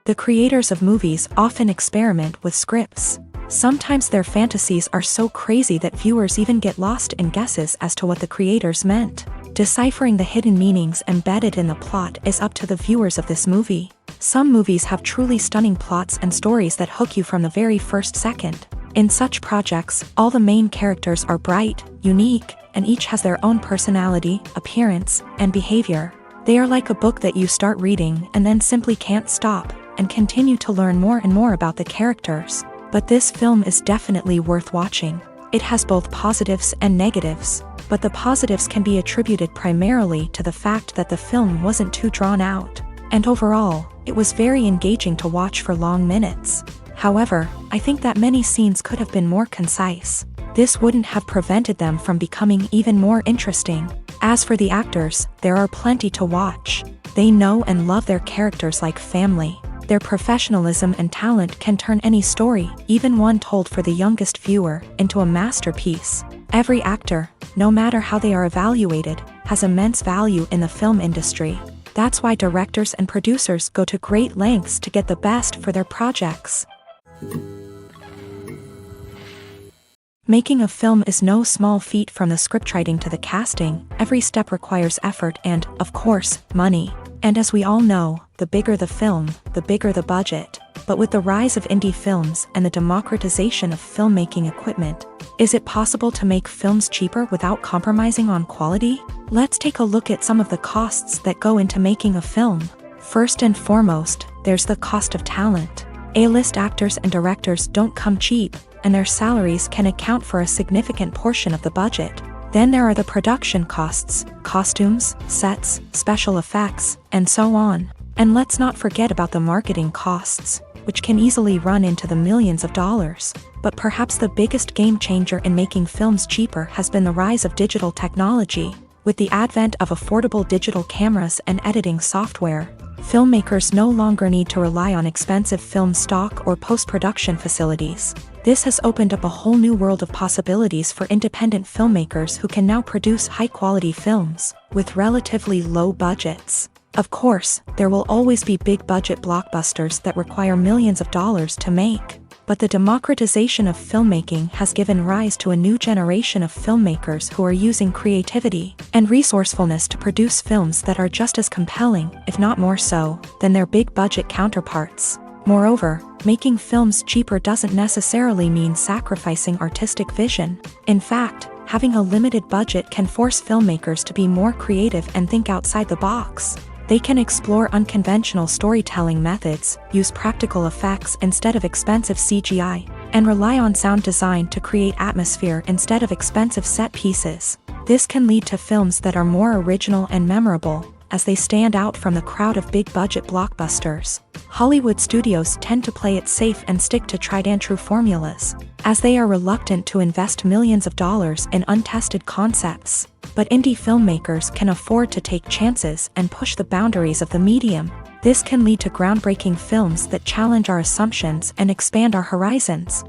The creators of movies often experiment with scripts. Sometimes their fantasies are so crazy that viewers even get lost in guesses as to what the creators meant. Deciphering the hidden meanings embedded in the plot is up to the viewers of this movie. Some movies have truly stunning plots and stories that hook you from the very first second. In such projects, all the main characters are bright, unique, and each has their own personality, appearance, and behavior. They are like a book that you start reading and then simply can't stop, and continue to learn more and more about the characters. But this film is definitely worth watching. It has both positives and negatives, but the positives can be attributed primarily to the fact that the film wasn't too drawn out, and overall, it was very engaging to watch for long minutes. However, I think that many scenes could have been more concise. This wouldn't have prevented them from becoming even more interesting. As for the actors, there are plenty to watch. They know and love their characters like family. Their professionalism and talent can turn any story, even one told for the youngest viewer, into a masterpiece. Every actor, no matter how they are evaluated, has immense value in the film industry. That's why directors and producers go to great lengths to get the best for their projects. Making a film is no small feat. From the scriptwriting to the casting, every step requires effort and, of course, money. And as we all know, the bigger the film, the bigger the budget. But with the rise of indie films and the democratization of filmmaking equipment, is it possible to make films cheaper without compromising on quality? Let's take a look at some of the costs that go into making a film. First and foremost, there's the cost of talent. A-list actors and directors don't come cheap, and their salaries can account for a significant portion of the budget. Then there are the production costs, costumes, sets, special effects, and so on. And let's not forget about the marketing costs, which can easily run into the millions of dollars. But perhaps the biggest game changer in making films cheaper has been the rise of digital technology. With the advent of affordable digital cameras and editing software, filmmakers no longer need to rely on expensive film stock or post-production facilities. This has opened up a whole new world of possibilities for independent filmmakers who can now produce high-quality films with relatively low budgets. Of course, there will always be big-budget blockbusters that require millions of dollars to make. But the democratization of filmmaking has given rise to a new generation of filmmakers who are using creativity and resourcefulness to produce films that are just as compelling, if not more so, than their big-budget counterparts. Moreover, making films cheaper doesn't necessarily mean sacrificing artistic vision. In fact, having a limited budget can force filmmakers to be more creative and think outside the box. They can explore unconventional storytelling methods, use practical effects instead of expensive CGI, and rely on sound design to create atmosphere instead of expensive set pieces. This can lead to films that are more original and memorable, as they stand out from the crowd of big-budget blockbusters. Hollywood studios tend to play it safe and stick to tried-and-true formulas, as they are reluctant to invest millions of dollars in untested concepts. But indie filmmakers can afford to take chances and push the boundaries of the medium. This can lead to groundbreaking films that challenge our assumptions and expand our horizons.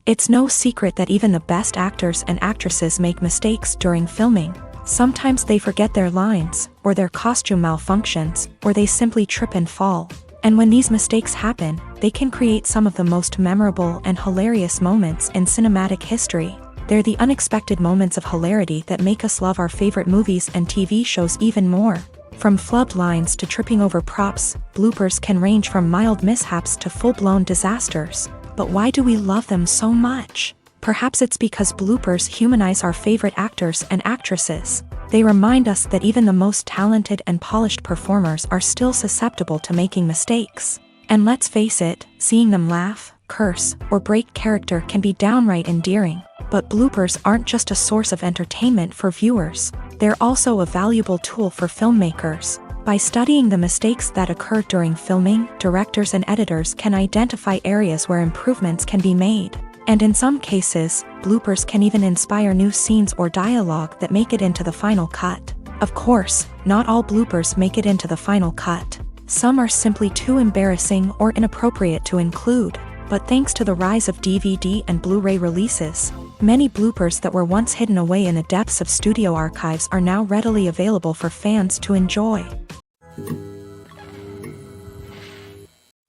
It's no secret that even the best actors and actresses make mistakes during filming. Sometimes they forget their lines, or their costume malfunctions, or they simply trip and fall. And when these mistakes happen, they can create some of the most memorable and hilarious moments in cinematic history. They're the unexpected moments of hilarity that make us love our favorite movies and TV shows even more. From flubbed lines to tripping over props, bloopers can range from mild mishaps to full-blown disasters. But why do we love them so much? Perhaps it's because bloopers humanize our favorite actors and actresses. They remind us that even the most talented and polished performers are still susceptible to making mistakes. And let's face it, seeing them laugh, curse, or break character can be downright endearing. But bloopers aren't just a source of entertainment for viewers. They're also a valuable tool for filmmakers. By studying the mistakes that occur during filming, directors and editors can identify areas where improvements can be made. And in some cases, bloopers can even inspire new scenes or dialogue that make it into the final cut. Of course, not all bloopers make it into the final cut. Some are simply too embarrassing or inappropriate to include. But thanks to the rise of DVD and Blu-ray releases, many bloopers that were once hidden away in the depths of studio archives are now readily available for fans to enjoy.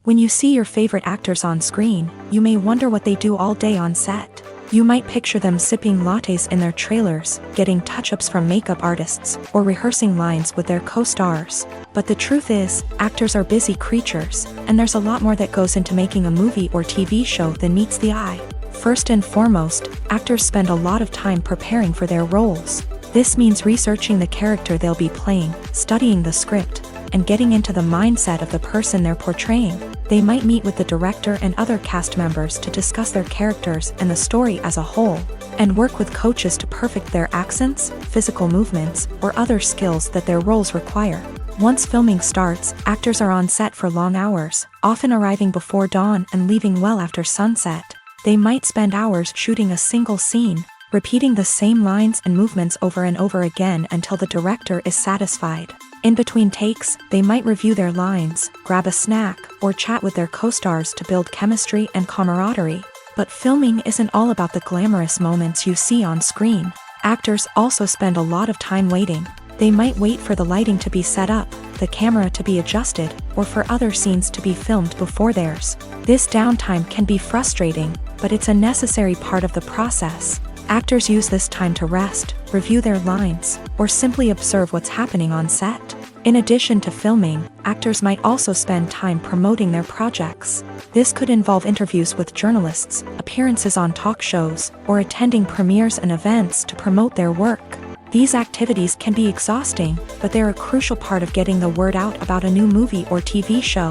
When you see your favorite actors on screen, you may wonder what they do all day on set. You might picture them sipping lattes in their trailers, getting touch-ups from makeup artists, or rehearsing lines with their co-stars. But the truth is, actors are busy creatures, and there's a lot more that goes into making a movie or TV show than meets the eye. First and foremost, actors spend a lot of time preparing for their roles. This means researching the character they'll be playing, studying the script, and getting into the mindset of the person they're portraying. They might meet with the director and other cast members to discuss their characters and the story as a whole, and work with coaches to perfect their accents, physical movements, or other skills that their roles require. Once filming starts, actors are on set for long hours, often arriving before dawn and leaving well after sunset. They might spend hours shooting a single scene, repeating the same lines and movements over and over again until the director is satisfied. In between takes, they might review their lines, grab a snack, or chat with their co-stars to build chemistry and camaraderie. But filming isn't all about the glamorous moments you see on screen. Actors also spend a lot of time waiting. They might wait for the lighting to be set up, the camera to be adjusted, or for other scenes to be filmed before theirs. This downtime can be frustrating, but it's a necessary part of the process. Actors use this time to rest, review their lines, or simply observe what's happening on set. In addition to filming, actors might also spend time promoting their projects. This could involve interviews with journalists, appearances on talk shows, or attending premieres and events to promote their work. These activities can be exhausting, but they're a crucial part of getting the word out about a new movie or TV show.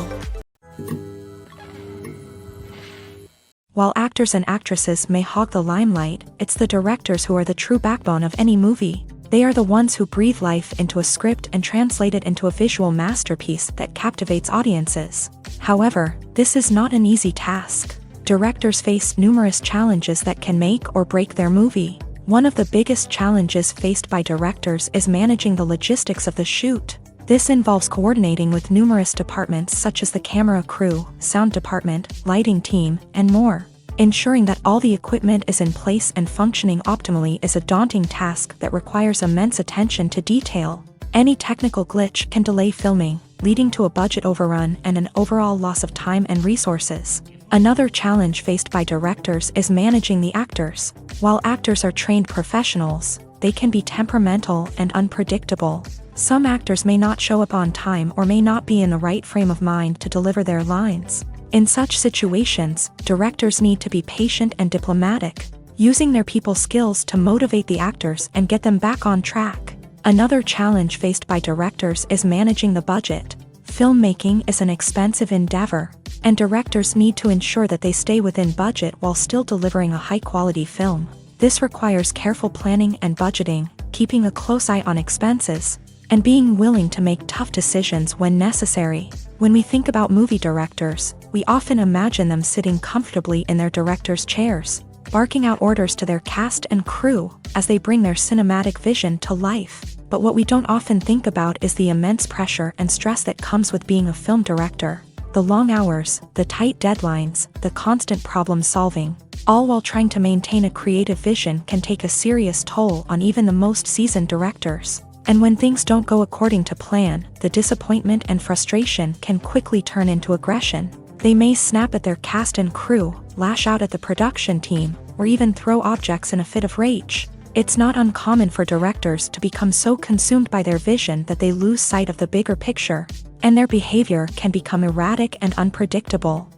While actors and actresses may hog the limelight, it's the directors who are the true backbone of any movie. They are the ones who breathe life into a script and translate it into a visual masterpiece that captivates audiences. However, this is not an easy task. Directors face numerous challenges that can make or break their movie. One of the biggest challenges faced by directors is managing the logistics of the shoot. This involves coordinating with numerous departments such as the camera crew, sound department, lighting team, and more. Ensuring that all the equipment is in place and functioning optimally is a daunting task that requires immense attention to detail. Any technical glitch can delay filming, leading to a budget overrun and an overall loss of time and resources. Another challenge faced by directors is managing the actors. While actors are trained professionals, they can be temperamental and unpredictable. Some actors may not show up on time or may not be in the right frame of mind to deliver their lines. In such situations, directors need to be patient and diplomatic, using their people skills to motivate the actors and get them back on track. Another challenge faced by directors is managing the budget. Filmmaking is an expensive endeavor, and directors need to ensure that they stay within budget while still delivering a high-quality film. This requires careful planning and budgeting, keeping a close eye on expenses, and being willing to make tough decisions when necessary. When we think about movie directors, we often imagine them sitting comfortably in their director's chairs, barking out orders to their cast and crew as they bring their cinematic vision to life. But what we don't often think about is the immense pressure and stress that comes with being a film director. The long hours, the tight deadlines, the constant problem solving, all while trying to maintain a creative vision can take a serious toll on even the most seasoned directors. And when things don't go according to plan, the disappointment and frustration can quickly turn into aggression. They may snap at their cast and crew, lash out at the production team, or even throw objects in a fit of rage. It's not uncommon for directors to become so consumed by their vision that they lose sight of the bigger picture, and their behavior can become erratic and unpredictable.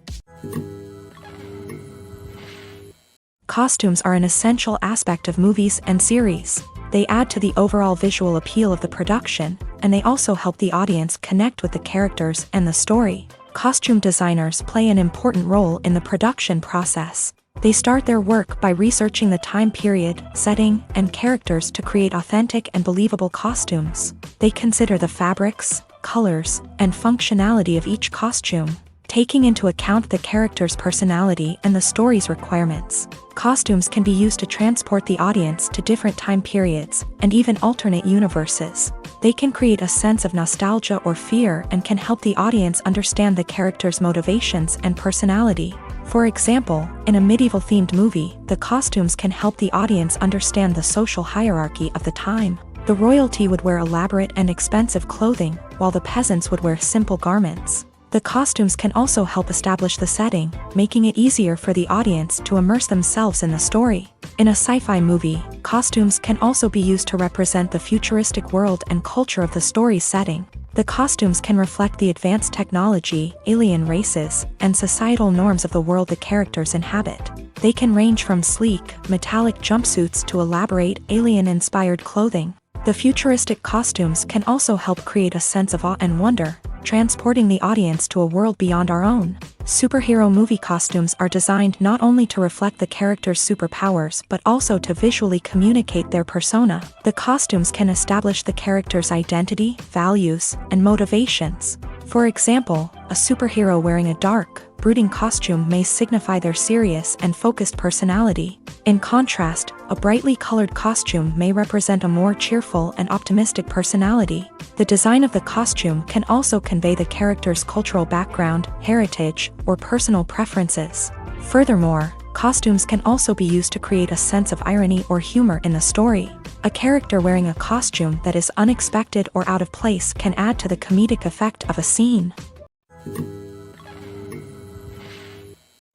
Costumes are an essential aspect of movies and series. They add to the overall visual appeal of the production, and they also help the audience connect with the characters and the story. Costume designers play an important role in the production process. They start their work by researching the time period, setting, and characters to create authentic and believable costumes. They consider the fabrics, colors, and functionality of each costume, taking into account the character's personality and the story's requirements. Costumes can be used to transport the audience to different time periods and even alternate universes. They can create a sense of nostalgia or fear and can help the audience understand the character's motivations and personality. For example, in a medieval-themed movie, the costumes can help the audience understand the social hierarchy of the time. The royalty would wear elaborate and expensive clothing, while the peasants would wear simple garments. The costumes can also help establish the setting, making it easier for the audience to immerse themselves in the story. In a sci-fi movie, costumes can also be used to represent the futuristic world and culture of the story's setting. The costumes can reflect the advanced technology, alien races, and societal norms of the world the characters inhabit. They can range from sleek, metallic jumpsuits to elaborate, alien-inspired clothing. The futuristic costumes can also help create a sense of awe and wonder, transporting the audience to a world beyond our own. Superhero movie costumes are designed not only to reflect the character's superpowers but also to visually communicate their persona. The costumes can establish the character's identity, values, and motivations. For example, a superhero wearing a dark, brooding costume may signify their serious and focused personality. In contrast, a brightly colored costume may represent a more cheerful and optimistic personality. The design of the costume can also convey the character's cultural background, heritage, or personal preferences. Furthermore, costumes can also be used to create a sense of irony or humor in the story. A character wearing a costume that is unexpected or out of place can add to the comedic effect of a scene.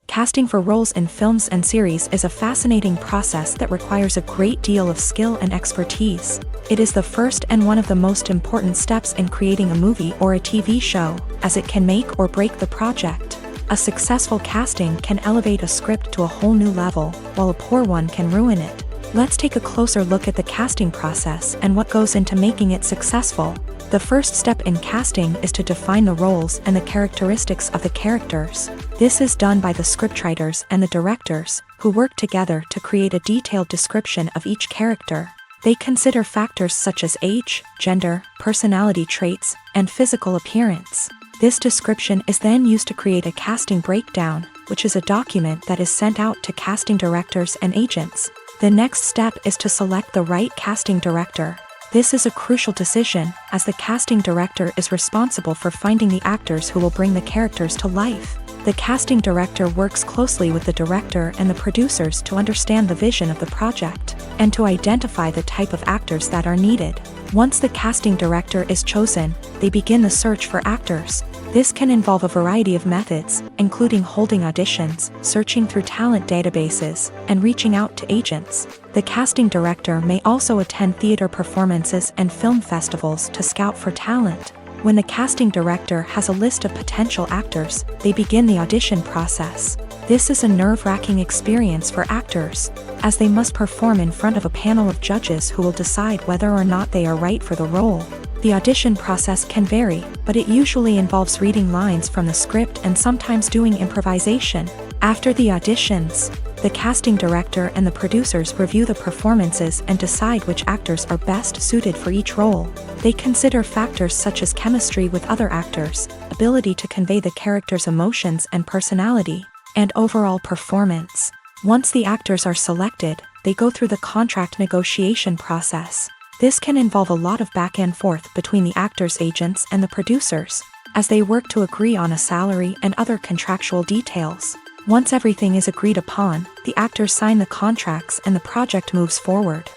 Casting for roles in films and series is a fascinating process that requires a great deal of skill and expertise. It is the first and one of the most important steps in creating a movie or a TV show, as it can make or break the project. A successful casting can elevate a script to a whole new level, while a poor one can ruin it. Let's take a closer look at the casting process and what goes into making it successful. The first step in casting is to define the roles and the characteristics of the characters. This is done by the scriptwriters and the directors, who work together to create a detailed description of each character. They consider factors such as age, gender, personality traits, and physical appearance. This description is then used to create a casting breakdown, which is a document that is sent out to casting directors and agents. The next step is to select the right casting director. This is a crucial decision, as the casting director is responsible for finding the actors who will bring the characters to life. The casting director works closely with the director and the producers to understand the vision of the project, and to identify the type of actors that are needed. Once the casting director is chosen, they begin the search for actors. This can involve a variety of methods, including holding auditions, searching through talent databases, and reaching out to agents. The casting director may also attend theater performances and film festivals to scout for talent. When the casting director has a list of potential actors, they begin the audition process. This is a nerve-wracking experience for actors, as they must perform in front of a panel of judges who will decide whether or not they are right for the role. The audition process can vary, but it usually involves reading lines from the script and sometimes doing improvisation. After the auditions, the casting director and the producers review the performances and decide which actors are best suited for each role. They consider factors such as chemistry with other actors, ability to convey the character's emotions and personality, and overall performance. Once the actors are selected, they go through the contract negotiation process. This can involve a lot of back and forth between the actors' agents and the producers, as they work to agree on a salary and other contractual details. Once everything is agreed upon, the actors sign the contracts and the project moves forward.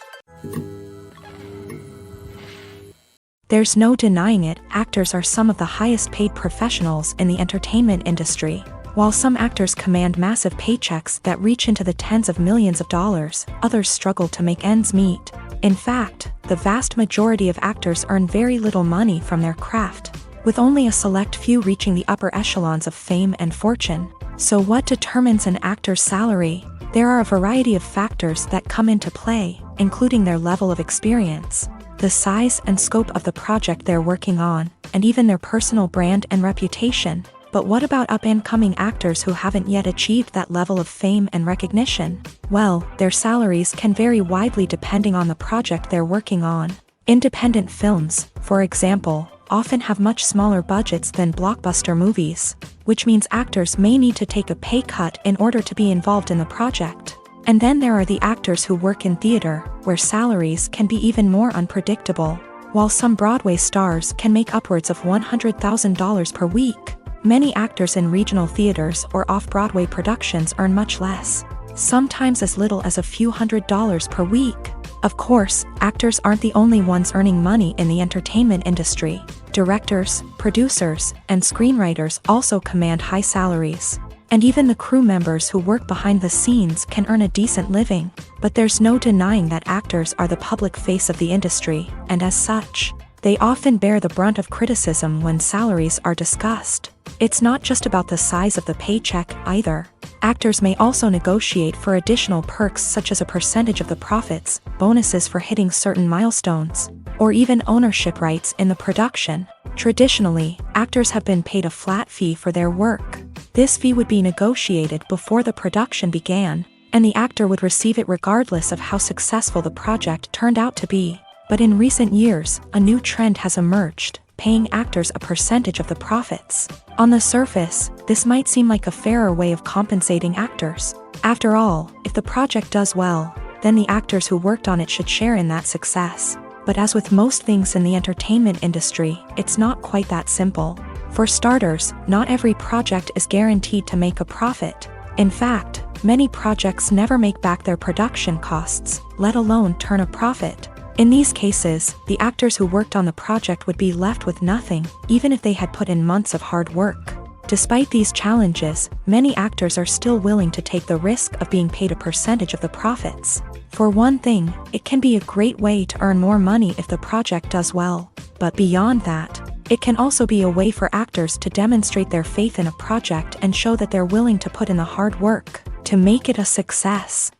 There's no denying it, actors are some of the highest paid professionals in the entertainment industry. While some actors command massive paychecks that reach into the tens of millions of dollars, others struggle to make ends meet. In fact, the vast majority of actors earn very little money from their craft, with only a select few reaching the upper echelons of fame and fortune. So what determines an actor's salary? There are a variety of factors that come into play, including their level of experience, the size and scope of the project they're working on, and even their personal brand and reputation. But what about up-and-coming actors who haven't yet achieved that level of fame and recognition? Well, their salaries can vary widely depending on the project they're working on. Independent films, for example, often have much smaller budgets than blockbuster movies, which means actors may need to take a pay cut in order to be involved in the project. And then there are the actors who work in theater, where salaries can be even more unpredictable. While some Broadway stars can make upwards of $100,000 per week, many actors in regional theaters or off-Broadway productions earn much less, sometimes as little as a few $100s per week. Of course, actors aren't the only ones earning money in the entertainment industry. Directors, producers, and screenwriters also command high salaries. And even the crew members who work behind the scenes can earn a decent living. But there's no denying that actors are the public face of the industry, and as such, they often bear the brunt of criticism when salaries are discussed. It's not just about the size of the paycheck, either. Actors may also negotiate for additional perks such as a percentage of the profits, bonuses for hitting certain milestones, or even ownership rights in the production. Traditionally, actors have been paid a flat fee for their work. This fee would be negotiated before the production began, and the actor would receive it regardless of how successful the project turned out to be. But in recent years, a new trend has emerged, paying actors a percentage of the profits. On the surface, this might seem like a fairer way of compensating actors. After all, if the project does well, then the actors who worked on it should share in that success. But as with most things in the entertainment industry, it's not quite that simple. For starters, not every project is guaranteed to make a profit. In fact, many projects never make back their production costs, let alone turn a profit. In these cases, the actors who worked on the project would be left with nothing, even if they had put in months of hard work. Despite these challenges, many actors are still willing to take the risk of being paid a percentage of the profits. For one thing, it can be a great way to earn more money if the project does well. But beyond that, it can also be a way for actors to demonstrate their faith in a project and show that they're willing to put in the hard work to make it a success.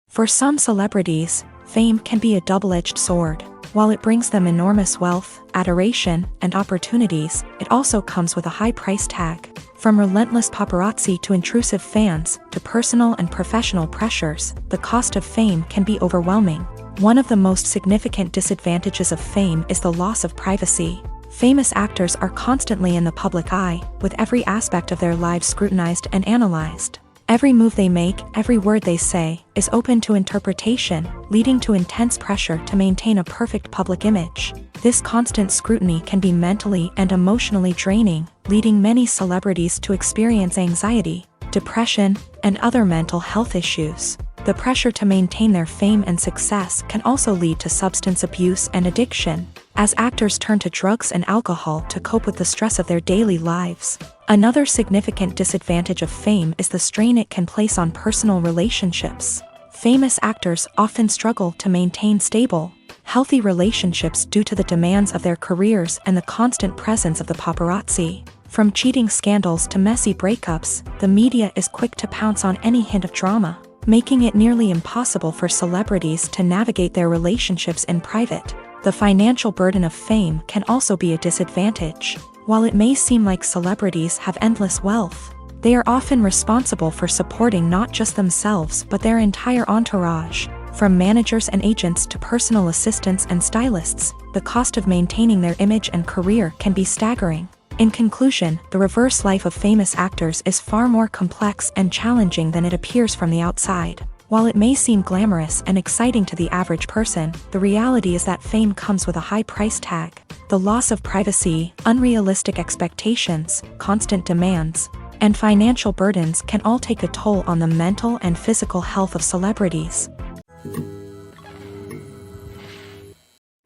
For some celebrities, fame can be a double-edged sword. While it brings them enormous wealth, adoration, and opportunities, it also comes with a high price tag. From relentless paparazzi to intrusive fans, to personal and professional pressures, the cost of fame can be overwhelming. One of the most significant disadvantages of fame is the loss of privacy. Famous actors are constantly in the public eye, with every aspect of their lives scrutinized and analyzed. Every move they make, every word they say, is open to interpretation, leading to intense pressure to maintain a perfect public image. This constant scrutiny can be mentally and emotionally draining, leading many celebrities to experience anxiety, depression, and other mental health issues. The pressure to maintain their fame and success can also lead to substance abuse and addiction, as actors turn to drugs and alcohol to cope with the stress of their daily lives. Another significant disadvantage of fame is the strain it can place on personal relationships. Famous actors often struggle to maintain stable, healthy relationships due to the demands of their careers and the constant presence of the paparazzi. From cheating scandals to messy breakups, the media is quick to pounce on any hint of drama, making it nearly impossible for celebrities to navigate their relationships in private. The financial burden of fame can also be a disadvantage. While it may seem like celebrities have endless wealth, they are often responsible for supporting not just themselves but their entire entourage. From managers and agents to personal assistants and stylists, the cost of maintaining their image and career can be staggering. In conclusion, the reverse life of famous actors is far more complex and challenging than it appears from the outside. While it may seem glamorous and exciting to the average person, the reality is that fame comes with a high price tag. The loss of privacy, unrealistic expectations, constant demands, and financial burdens can all take a toll on the mental and physical health of celebrities.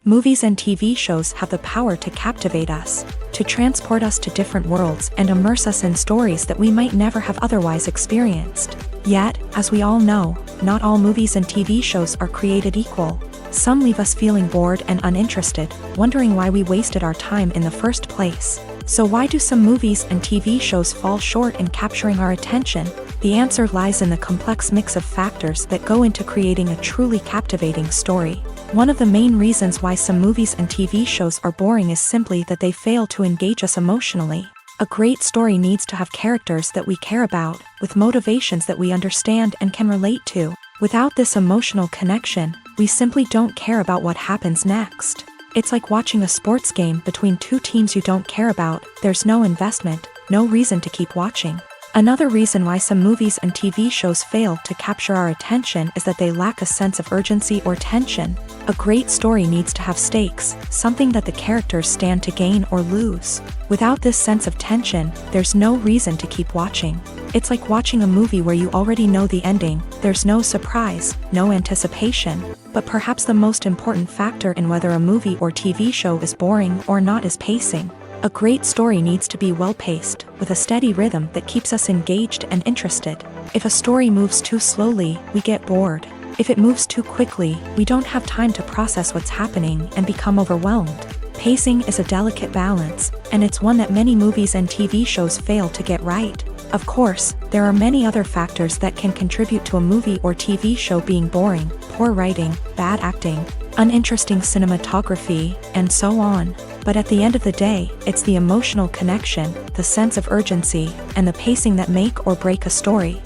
Movies and TV shows have the power to captivate us, to transport us to different worlds and immerse us in stories that we might never have otherwise experienced. Yet, as we all know, not all movies and TV shows are created equal. Some leave us feeling bored and uninterested, wondering why we wasted our time in the first place. So why do some movies and TV shows fall short in capturing our attention? The answer lies in the complex mix of factors that go into creating a truly captivating story. One of the main reasons why some movies and TV shows are boring is simply that they fail to engage us emotionally. A great story needs to have characters that we care about, with motivations that we understand and can relate to. Without this emotional connection, we simply don't care about what happens next. It's like watching a sports game between two teams you don't care about. There's no investment, no reason to keep watching. Another reason why some movies and TV shows fail to capture our attention is that they lack a sense of urgency or tension. A great story needs to have stakes, something that the characters stand to gain or lose. Without this sense of tension, there's no reason to keep watching. It's like watching a movie where you already know the ending, there's no surprise, no anticipation. But perhaps the most important factor in whether a movie or TV show is boring or not is pacing. A great story needs to be well-paced, with a steady rhythm that keeps us engaged and interested. If a story moves too slowly, we get bored. If it moves too quickly, we don't have time to process what's happening and become overwhelmed. Pacing is a delicate balance, and it's one that many movies and TV shows fail to get right. Of course, there are many other factors that can contribute to a movie or TV show being boring: poor writing, bad acting, uninteresting cinematography, and so on. But at the end of the day, it's the emotional connection, the sense of urgency, and the pacing that make or break a story.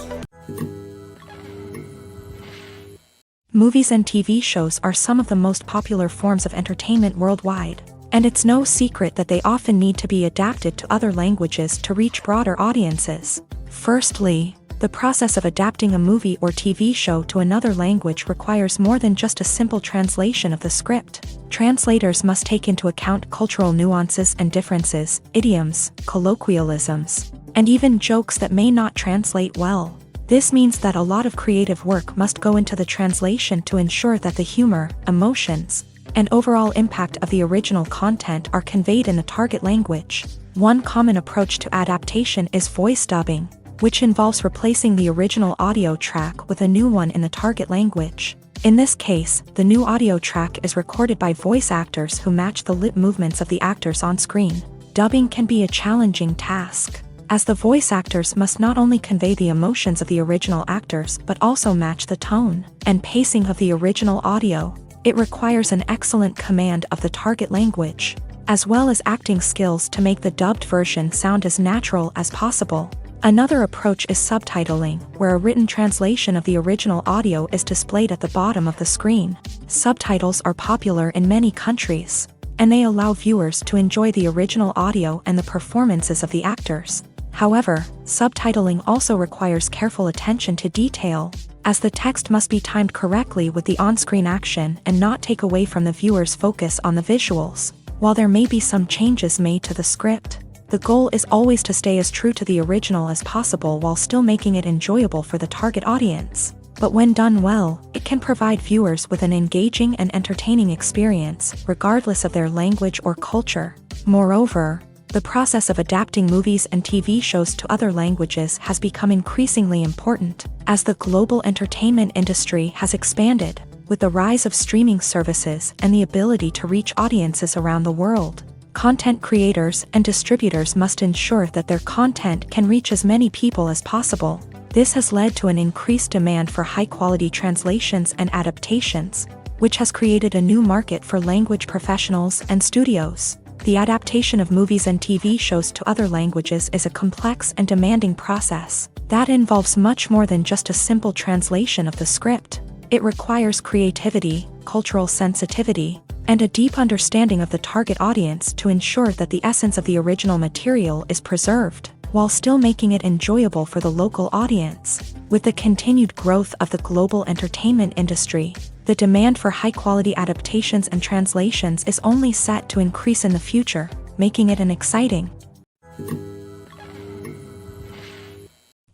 Movies and TV shows are some of the most popular forms of entertainment worldwide, and it's no secret that they often need to be adapted to other languages to reach broader audiences. Firstly, the process of adapting a movie or TV show to another language requires more than just a simple translation of the script. Translators must take into account cultural nuances and differences, idioms, colloquialisms, and even jokes that may not translate well. This means that a lot of creative work must go into the translation to ensure that the humor, emotions, and overall impact of the original content are conveyed in the target language. One common approach to adaptation is voice dubbing, which involves replacing the original audio track with a new one in the target language. In this case, the new audio track is recorded by voice actors who match the lip movements of the actors on screen. Dubbing can be a challenging task, as the voice actors must not only convey the emotions of the original actors but also match the tone and pacing of the original audio. It requires an excellent command of the target language, as well as acting skills to make the dubbed version sound as natural as possible. Another approach is subtitling, where a written translation of the original audio is displayed at the bottom of the screen. Subtitles are popular in many countries, and they allow viewers to enjoy the original audio and the performances of the actors. However, subtitling also requires careful attention to detail, as the text must be timed correctly with the on-screen action and not take away from the viewer's focus on the visuals. While there may be some changes made to the script, the goal is always to stay as true to the original as possible while still making it enjoyable for the target audience. But when done well, it can provide viewers with an engaging and entertaining experience, regardless of their language or culture. Moreover, the process of adapting movies and TV shows to other languages has become increasingly important, as the global entertainment industry has expanded, with the rise of streaming services and the ability to reach audiences around the world. Content creators and distributors must ensure that their content can reach as many people as possible. This has led to an increased demand for high-quality translations and adaptations, which has created a new market for language professionals and studios. The adaptation of movies and TV shows to other languages is a complex and demanding process that involves much more than just a simple translation of the script. It requires creativity, cultural sensitivity, and a deep understanding of the target audience to ensure that the essence of the original material is preserved, while still making it enjoyable for the local audience. With the continued growth of the global entertainment industry, the demand for high-quality adaptations and translations is only set to increase in the future, making it an exciting.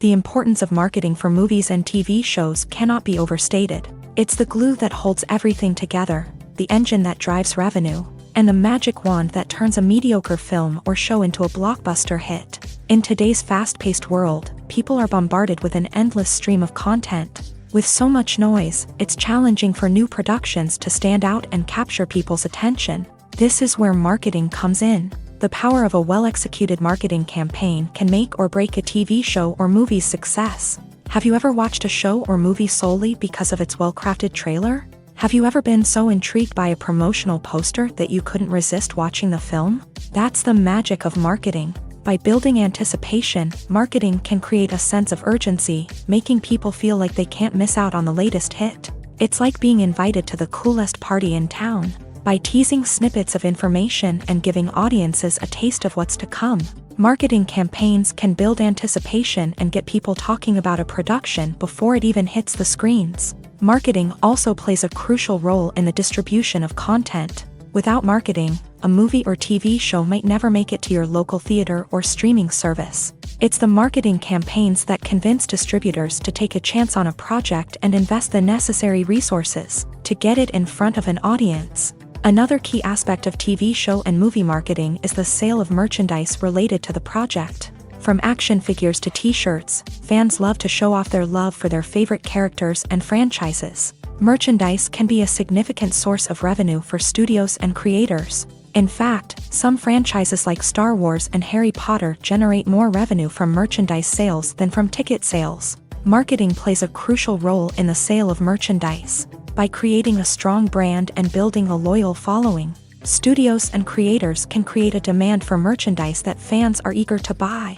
The importance of marketing for movies and TV shows cannot be overstated. It's the glue that holds everything together, the engine that drives revenue, and the magic wand that turns a mediocre film or show into a blockbuster hit. In today's fast-paced world, people are bombarded with an endless stream of content. With so much noise, it's challenging for new productions to stand out and capture people's attention. This is where marketing comes in. The power of a well-executed marketing campaign can make or break a TV show or movie's success. Have you ever watched a show or movie solely because of its well-crafted trailer? Have you ever been so intrigued by a promotional poster that you couldn't resist watching the film? That's the magic of marketing. By building anticipation, marketing can create a sense of urgency, making people feel like they can't miss out on the latest hit. It's like being invited to the coolest party in town. By teasing snippets of information and giving audiences a taste of what's to come, Marketing campaigns can build anticipation and get people talking about a production before it even hits the screens. Marketing also plays a crucial role in the distribution of content. Without marketing, a movie or TV show might never make it to your local theater or streaming service. It's the marketing campaigns that convince distributors to take a chance on a project and invest the necessary resources to get it in front of an audience. Another key aspect of TV show and movie marketing is the sale of merchandise related to the project. From action figures to t-shirts, fans love to show off their love for their favorite characters and franchises. Merchandise can be a significant source of revenue for studios and creators. In fact, some franchises like Star Wars and Harry Potter generate more revenue from merchandise sales than from ticket sales. Marketing plays a crucial role in the sale of merchandise. By creating a strong brand and building a loyal following, studios and creators can create a demand for merchandise that fans are eager to buy.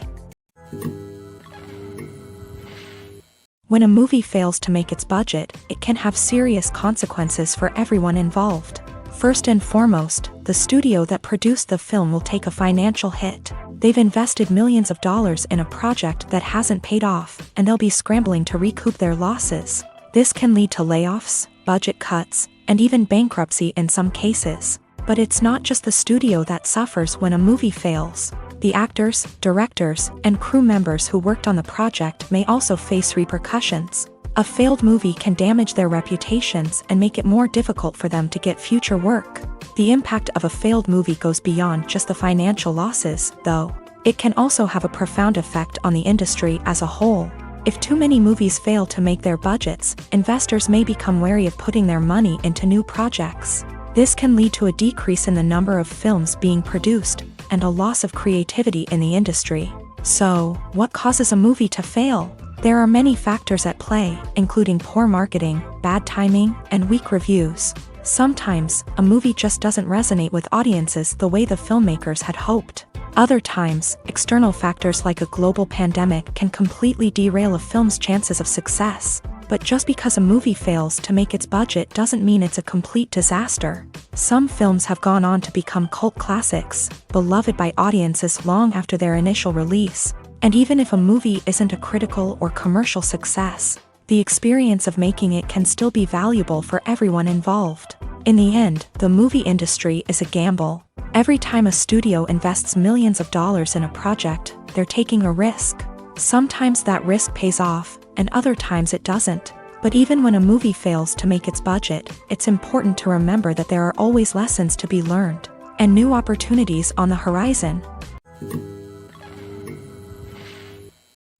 When a movie fails to make its budget, it can have serious consequences for everyone involved. First and foremost, the studio that produced the film will take a financial hit. They've invested millions of dollars in a project that hasn't paid off, and they'll be scrambling to recoup their losses. This can lead to layoffs, budget cuts, and even bankruptcy in some cases. But it's not just the studio that suffers when a movie fails. The actors, directors, and crew members who worked on the project may also face repercussions. A failed movie can damage their reputations and make it more difficult for them to get future work. The impact of a failed movie goes beyond just the financial losses, though. It can also have a profound effect on the industry as a whole. If too many movies fail to make their budgets, investors may become wary of putting their money into new projects. This can lead to a decrease in the number of films being produced, and a loss of creativity in the industry. So, what causes a movie to fail? There are many factors at play, including poor marketing, bad timing, and weak reviews. Sometimes, a movie just doesn't resonate with audiences the way the filmmakers had hoped. Other times, external factors like a global pandemic can completely derail a film's chances of success. But just because a movie fails to make its budget doesn't mean it's a complete disaster. Some films have gone on to become cult classics, beloved by audiences long after their initial release. And even if a movie isn't a critical or commercial success, the experience of making it can still be valuable for everyone involved. In the end, the movie industry is a gamble. Every time a studio invests millions of dollars in a project, they're taking a risk. Sometimes that risk pays off, and other times it doesn't. But even when a movie fails to make its budget, it's important to remember that there are always lessons to be learned, and new opportunities on the horizon.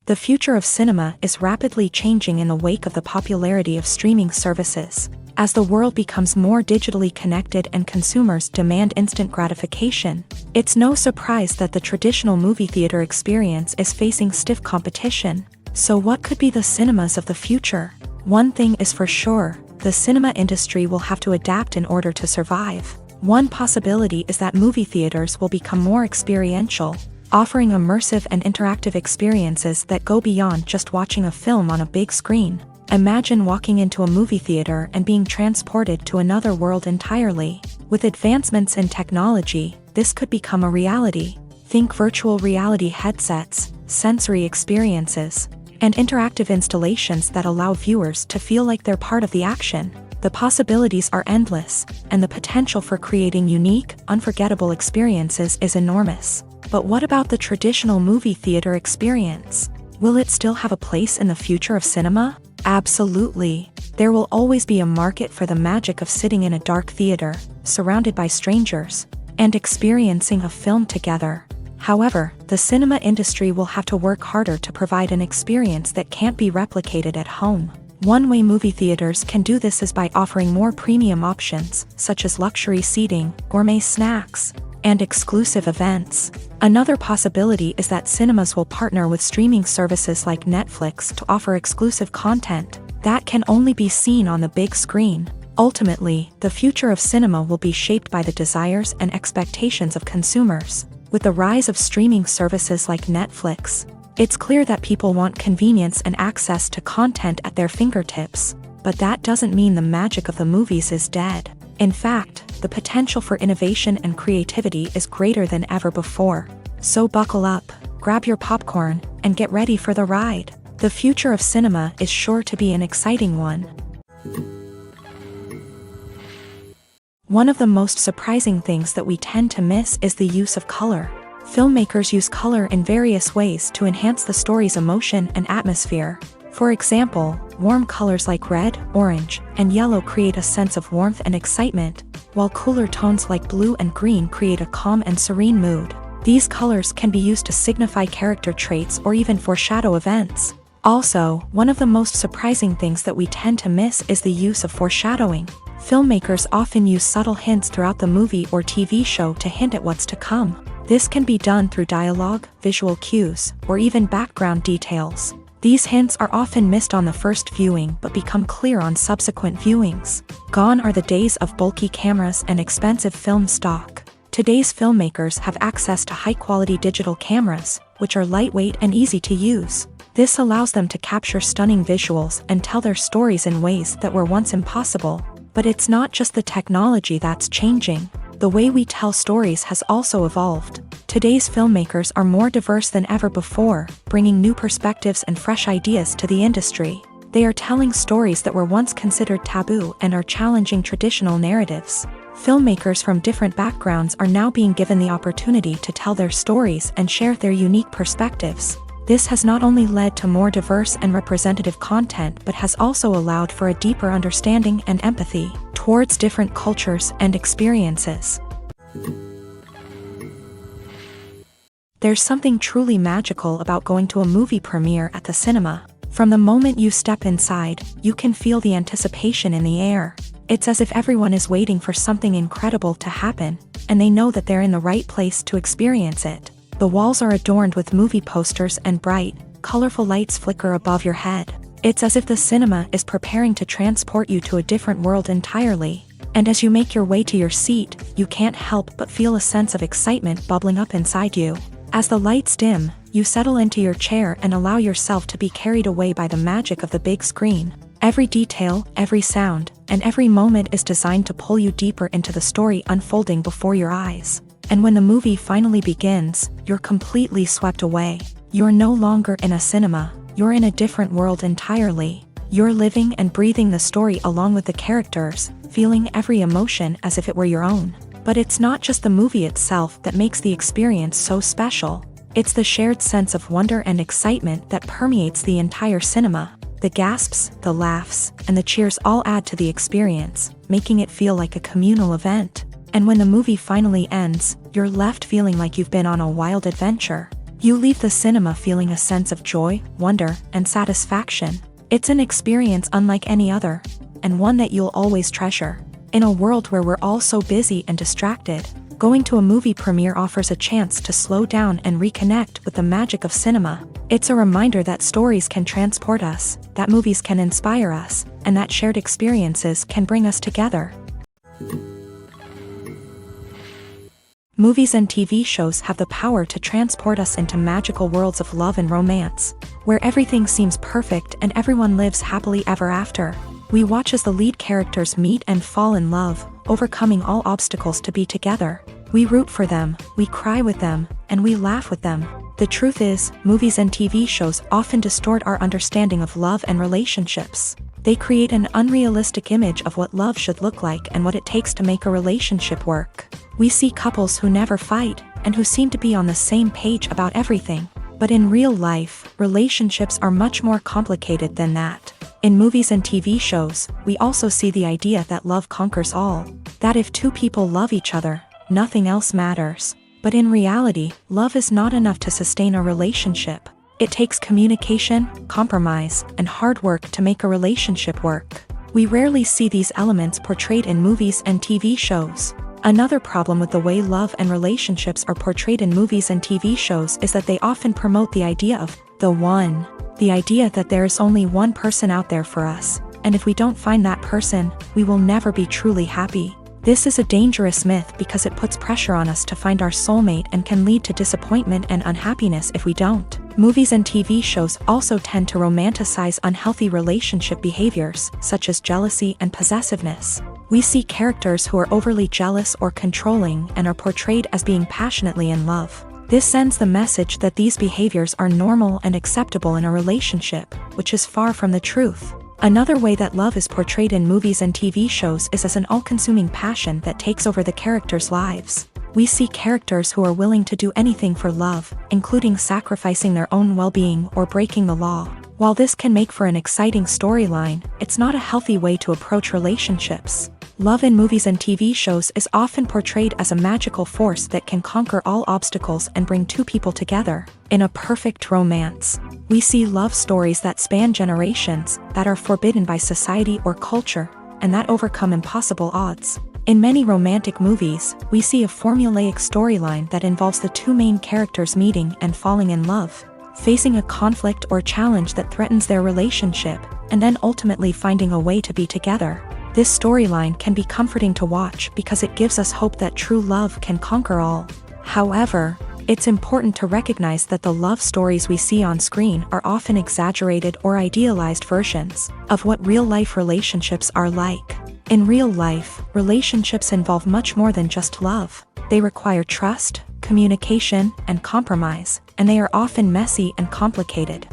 The future of cinema is rapidly changing in the wake of the popularity of streaming services. As the world becomes more digitally connected and consumers demand instant gratification, it's no surprise that the traditional movie theater experience is facing stiff competition. So what could be the cinemas of the future? One thing is for sure, the cinema industry will have to adapt in order to survive. One possibility is that movie theaters will become more experiential, offering immersive and interactive experiences that go beyond just watching a film on a big screen. Imagine walking into a movie theater and being transported to another world entirely. With advancements in technology, this could become a reality. Think virtual reality headsets, sensory experiences, and interactive installations that allow viewers to feel like they're part of the action. The possibilities are endless, and the potential for creating unique, unforgettable experiences is enormous. But what about the traditional movie theater experience? Will it still have a place in the future of cinema? Absolutely. There will always be a market for the magic of sitting in a dark theater, surrounded by strangers, and experiencing a film together. However, the cinema industry will have to work harder to provide an experience that can't be replicated at home. One way movie theaters can do this is by offering more premium options, such as luxury seating, gourmet snacks, and exclusive events. Another possibility is that cinemas will partner with streaming services like Netflix to offer exclusive content that can only be seen on the big screen. Ultimately, the future of cinema will be shaped by the desires and expectations of consumers. With the rise of streaming services like Netflix, it's clear that people want convenience and access to content at their fingertips. But that doesn't mean the magic of the movies is dead. In fact, the potential for innovation and creativity is greater than ever before. So buckle up, grab your popcorn, and get ready for the ride. The future of cinema is sure to be an exciting one. One of the most surprising things that we tend to miss is the use of color. Filmmakers use color in various ways to enhance the story's emotion and atmosphere. For example, warm colors like red, orange, and yellow create a sense of warmth and excitement, while cooler tones like blue and green create a calm and serene mood. These colors can be used to signify character traits or even foreshadow events. Also, one of the most surprising things that we tend to miss is the use of foreshadowing. Filmmakers often use subtle hints throughout the movie or TV show to hint at what's to come. This can be done through dialogue, visual cues, or even background details. These hints are often missed on the first viewing but become clear on subsequent viewings. Gone are the days of bulky cameras and expensive film stock. Today's filmmakers have access to high-quality digital cameras, which are lightweight and easy to use. This allows them to capture stunning visuals and tell their stories in ways that were once impossible. But it's not just the technology that's changing. The way we tell stories has also evolved. Today's filmmakers are more diverse than ever before, bringing new perspectives and fresh ideas to the industry. They are telling stories that were once considered taboo and are challenging traditional narratives. Filmmakers from different backgrounds are now being given the opportunity to tell their stories and share their unique perspectives. This has not only led to more diverse and representative content but has also allowed for a deeper understanding and empathy towards different cultures and experiences. There's something truly magical about going to a movie premiere at the cinema. From the moment you step inside, you can feel the anticipation in the air. It's as if everyone is waiting for something incredible to happen, and they know that they're in the right place to experience it. The walls are adorned with movie posters and bright, colorful lights flicker above your head. It's as if the cinema is preparing to transport you to a different world entirely. And as you make your way to your seat, you can't help but feel a sense of excitement bubbling up inside you. As the lights dim, you settle into your chair and allow yourself to be carried away by the magic of the big screen. Every detail, every sound, and every moment is designed to pull you deeper into the story unfolding before your eyes. And when the movie finally begins, you're completely swept away. You're no longer in a cinema, you're in a different world entirely. You're living and breathing the story along with the characters, feeling every emotion as if it were your own. But it's not just the movie itself that makes the experience so special. It's the shared sense of wonder and excitement that permeates the entire cinema. The gasps, the laughs, and the cheers all add to the experience, making it feel like a communal event. And when the movie finally ends, you're left feeling like you've been on a wild adventure. You leave the cinema feeling a sense of joy, wonder, and satisfaction. It's an experience unlike any other, and one that you'll always treasure. In a world where we're all so busy and distracted, going to a movie premiere offers a chance to slow down and reconnect with the magic of cinema. It's a reminder that stories can transport us, that movies can inspire us, and that shared experiences can bring us together. Movies and TV shows have the power to transport us into magical worlds of love and romance, where everything seems perfect and everyone lives happily ever after. We watch as the lead characters meet and fall in love, overcoming all obstacles to be together. We root for them, we cry with them, and we laugh with them. The truth is, movies and TV shows often distort our understanding of love and relationships. They create an unrealistic image of what love should look like and what it takes to make a relationship work. We see couples who never fight, and who seem to be on the same page about everything. But in real life, relationships are much more complicated than that. In movies and TV shows, we also see the idea that love conquers all. That if two people love each other, nothing else matters. But in reality, love is not enough to sustain a relationship. It takes communication, compromise, and hard work to make a relationship work. We rarely see these elements portrayed in movies and TV shows. Another problem with the way love and relationships are portrayed in movies and TV shows is that they often promote the idea of the one. The idea that there is only one person out there for us, and if we don't find that person, we will never be truly happy. This is a dangerous myth because it puts pressure on us to find our soulmate and can lead to disappointment and unhappiness if we don't. Movies and TV shows also tend to romanticize unhealthy relationship behaviors, such as jealousy and possessiveness. We see characters who are overly jealous or controlling and are portrayed as being passionately in love. This sends the message that these behaviors are normal and acceptable in a relationship, which is far from the truth. Another way that love is portrayed in movies and TV shows is as an all-consuming passion that takes over the characters' lives. We see characters who are willing to do anything for love, including sacrificing their own well-being or breaking the law. While this can make for an exciting storyline, it's not a healthy way to approach relationships. Love in movies and TV shows is often portrayed as a magical force that can conquer all obstacles and bring two people together. In a perfect romance, we see love stories that span generations, that are forbidden by society or culture, and that overcome impossible odds. In many romantic movies, we see a formulaic storyline that involves the two main characters meeting and falling in love, facing a conflict or challenge that threatens their relationship, and then ultimately finding a way to be together. This storyline can be comforting to watch because it gives us hope that true love can conquer all. However, it's important to recognize that the love stories we see on screen are often exaggerated or idealized versions of what real-life relationships are like. In real life, relationships involve much more than just love. They require trust, communication, and compromise, and they are often messy and complicated.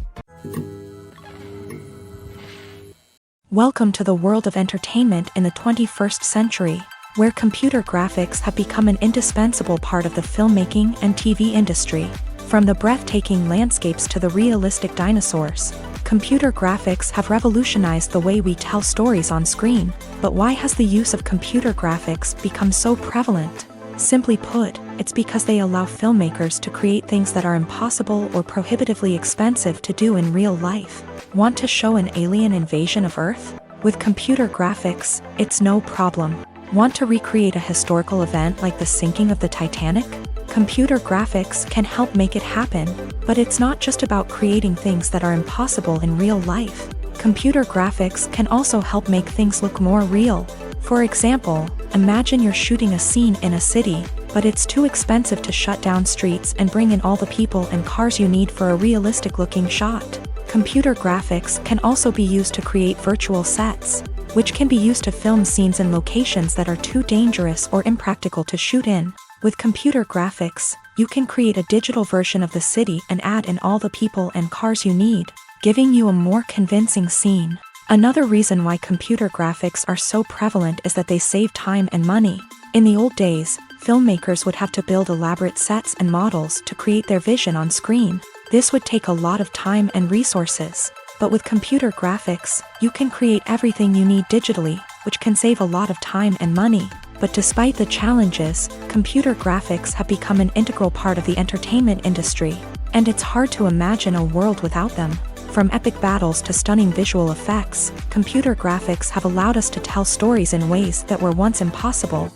Welcome to the world of entertainment in the 21st century, where computer graphics have become an indispensable part of the filmmaking and TV industry. From the breathtaking landscapes to the realistic dinosaurs, computer graphics have revolutionized the way we tell stories on screen. But why has the use of computer graphics become so prevalent? Simply put, it's because they allow filmmakers to create things that are impossible or prohibitively expensive to do in real life. Want to show an alien invasion of Earth? With computer graphics, it's no problem. Want to recreate a historical event like the sinking of the Titanic? Computer graphics can help make it happen, but it's not just about creating things that are impossible in real life. Computer graphics can also help make things look more real. For example, imagine you're shooting a scene in a city, but it's too expensive to shut down streets and bring in all the people and cars you need for a realistic-looking shot. Computer graphics can also be used to create virtual sets, which can be used to film scenes in locations that are too dangerous or impractical to shoot in. With computer graphics, you can create a digital version of the city and add in all the people and cars you need, giving you a more convincing scene. Another reason why computer graphics are so prevalent is that they save time and money. In the old days, filmmakers would have to build elaborate sets and models to create their vision on screen. This would take a lot of time and resources. But with computer graphics, you can create everything you need digitally, which can save a lot of time and money. But despite the challenges, computer graphics have become an integral part of the entertainment industry, and it's hard to imagine a world without them. From epic battles to stunning visual effects, computer graphics have allowed us to tell stories in ways that were once impossible.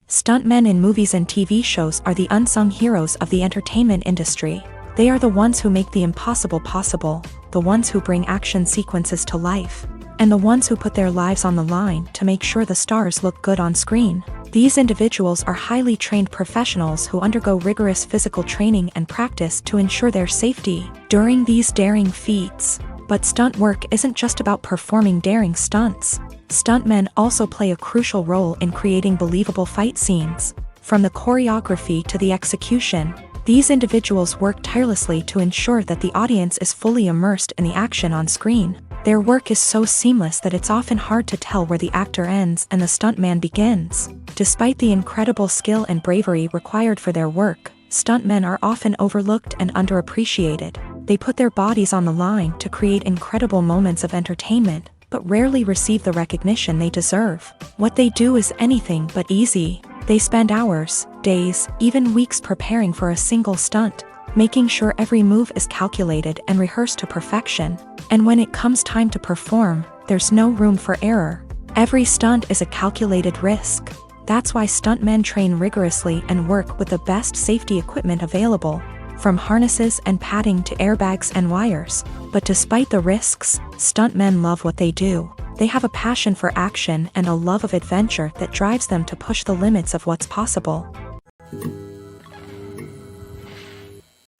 Stuntmen in movies and TV shows are the unsung heroes of the entertainment industry. They are the ones who make the impossible possible, the ones who bring action sequences to life, and the ones who put their lives on the line to make sure the stars look good on screen. These individuals are highly trained professionals who undergo rigorous physical training and practice to ensure their safety during these daring feats. But stunt work isn't just about performing daring stunts. Stuntmen also play a crucial role in creating believable fight scenes. From the choreography to the execution, these individuals work tirelessly to ensure that the audience is fully immersed in the action on screen. Their work is so seamless that it's often hard to tell where the actor ends and the stuntman begins. Despite the incredible skill and bravery required for their work, stuntmen are often overlooked and underappreciated. They put their bodies on the line to create incredible moments of entertainment, but rarely receive the recognition they deserve. What they do is anything but easy. They spend hours, days, even weeks preparing for a single stunt, making sure every move is calculated and rehearsed to perfection. And when it comes time to perform, there's no room for error. Every stunt is a calculated risk. That's why stuntmen train rigorously and work with the best safety equipment available, from harnesses and padding to airbags and wires. But despite the risks, stuntmen love what they do. They have a passion for action and a love of adventure that drives them to push the limits of what's possible.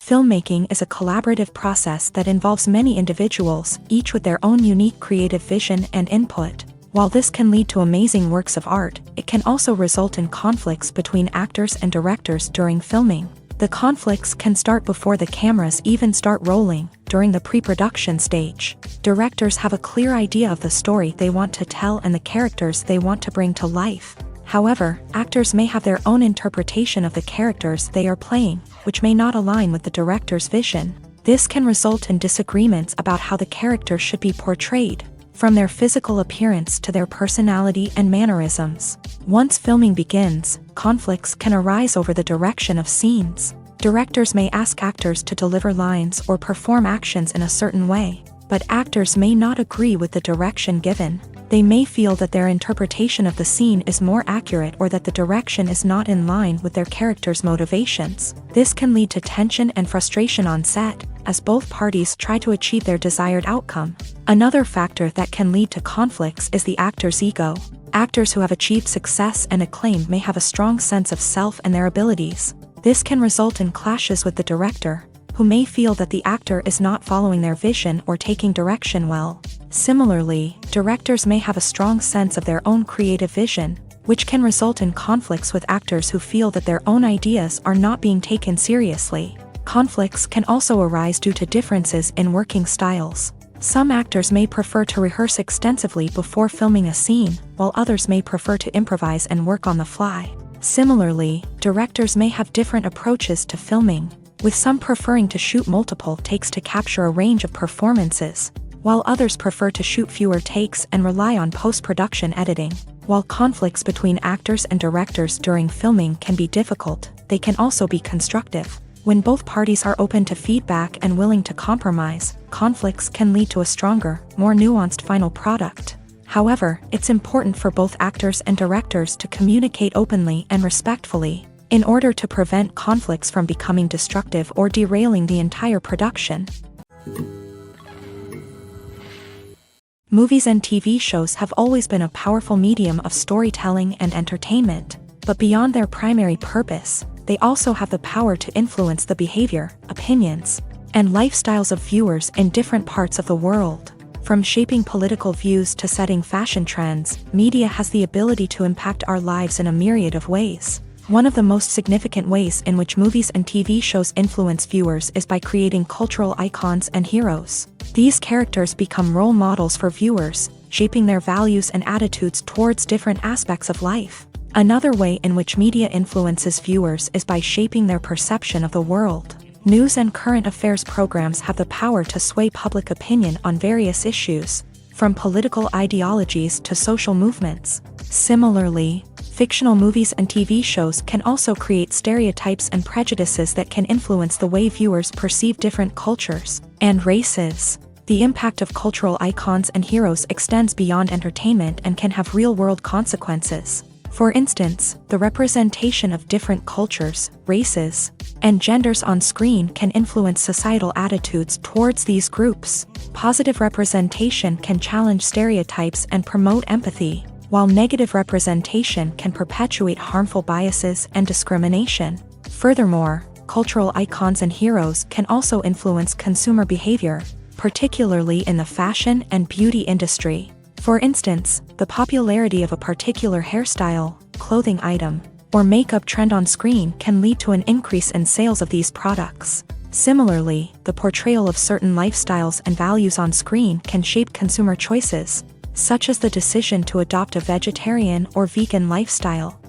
Filmmaking is a collaborative process that involves many individuals, each with their own unique creative vision and input. While this can lead to amazing works of art, it can also result in conflicts between actors and directors during filming. The conflicts can start before the cameras even start rolling, during the pre-production stage. Directors have a clear idea of the story they want to tell and the characters they want to bring to life. However, actors may have their own interpretation of the characters they are playing, which may not align with the director's vision. This can result in disagreements about how the character should be portrayed, from their physical appearance to their personality and mannerisms. Once filming begins, conflicts can arise over the direction of scenes. Directors may ask actors to deliver lines or perform actions in a certain way, but actors may not agree with the direction given. They may feel that their interpretation of the scene is more accurate or that the direction is not in line with their character's motivations. This can lead to tension and frustration on set, as both parties try to achieve their desired outcome. Another factor that can lead to conflicts is the actor's ego. Actors who have achieved success and acclaim may have a strong sense of self and their abilities. This can result in clashes with the director, who may feel that the actor is not following their vision or taking direction well. Similarly, directors may have a strong sense of their own creative vision, which can result in conflicts with actors who feel that their own ideas are not being taken seriously. Conflicts can also arise due to differences in working styles. Some actors may prefer to rehearse extensively before filming a scene, while others may prefer to improvise and work on the fly. Similarly, directors may have different approaches to filming, with some preferring to shoot multiple takes to capture a range of performances, while others prefer to shoot fewer takes and rely on post-production editing. While conflicts between actors and directors during filming can be difficult, they can also be constructive. When both parties are open to feedback and willing to compromise, conflicts can lead to a stronger, more nuanced final product. However, it's important for both actors and directors to communicate openly and respectfully, in order to prevent conflicts from becoming destructive or derailing the entire production. Movies and TV shows have always been a powerful medium of storytelling and entertainment, but beyond their primary purpose, they also have the power to influence the behavior, opinions, and lifestyles of viewers in different parts of the world. From shaping political views to setting fashion trends, media has the ability to impact our lives in a myriad of ways. One of the most significant ways in which movies and TV shows influence viewers is by creating cultural icons and heroes. These characters become role models for viewers, shaping their values and attitudes towards different aspects of life. Another way in which media influences viewers is by shaping their perception of the world. News and current affairs programs have the power to sway public opinion on various issues, from political ideologies to social movements. Similarly, fictional movies and TV shows can also create stereotypes and prejudices that can influence the way viewers perceive different cultures and races. The impact of cultural icons and heroes extends beyond entertainment and can have real-world consequences. For instance, the representation of different cultures, races, and genders on screen can influence societal attitudes towards these groups. Positive representation can challenge stereotypes and promote empathy, while negative representation can perpetuate harmful biases and discrimination. Furthermore, cultural icons and heroes can also influence consumer behavior, particularly in the fashion and beauty industry. For instance, the popularity of a particular hairstyle, clothing item, or makeup trend on screen can lead to an increase in sales of these products. Similarly, the portrayal of certain lifestyles and values on screen can shape consumer choices, such as the decision to adopt a vegetarian or vegan lifestyle.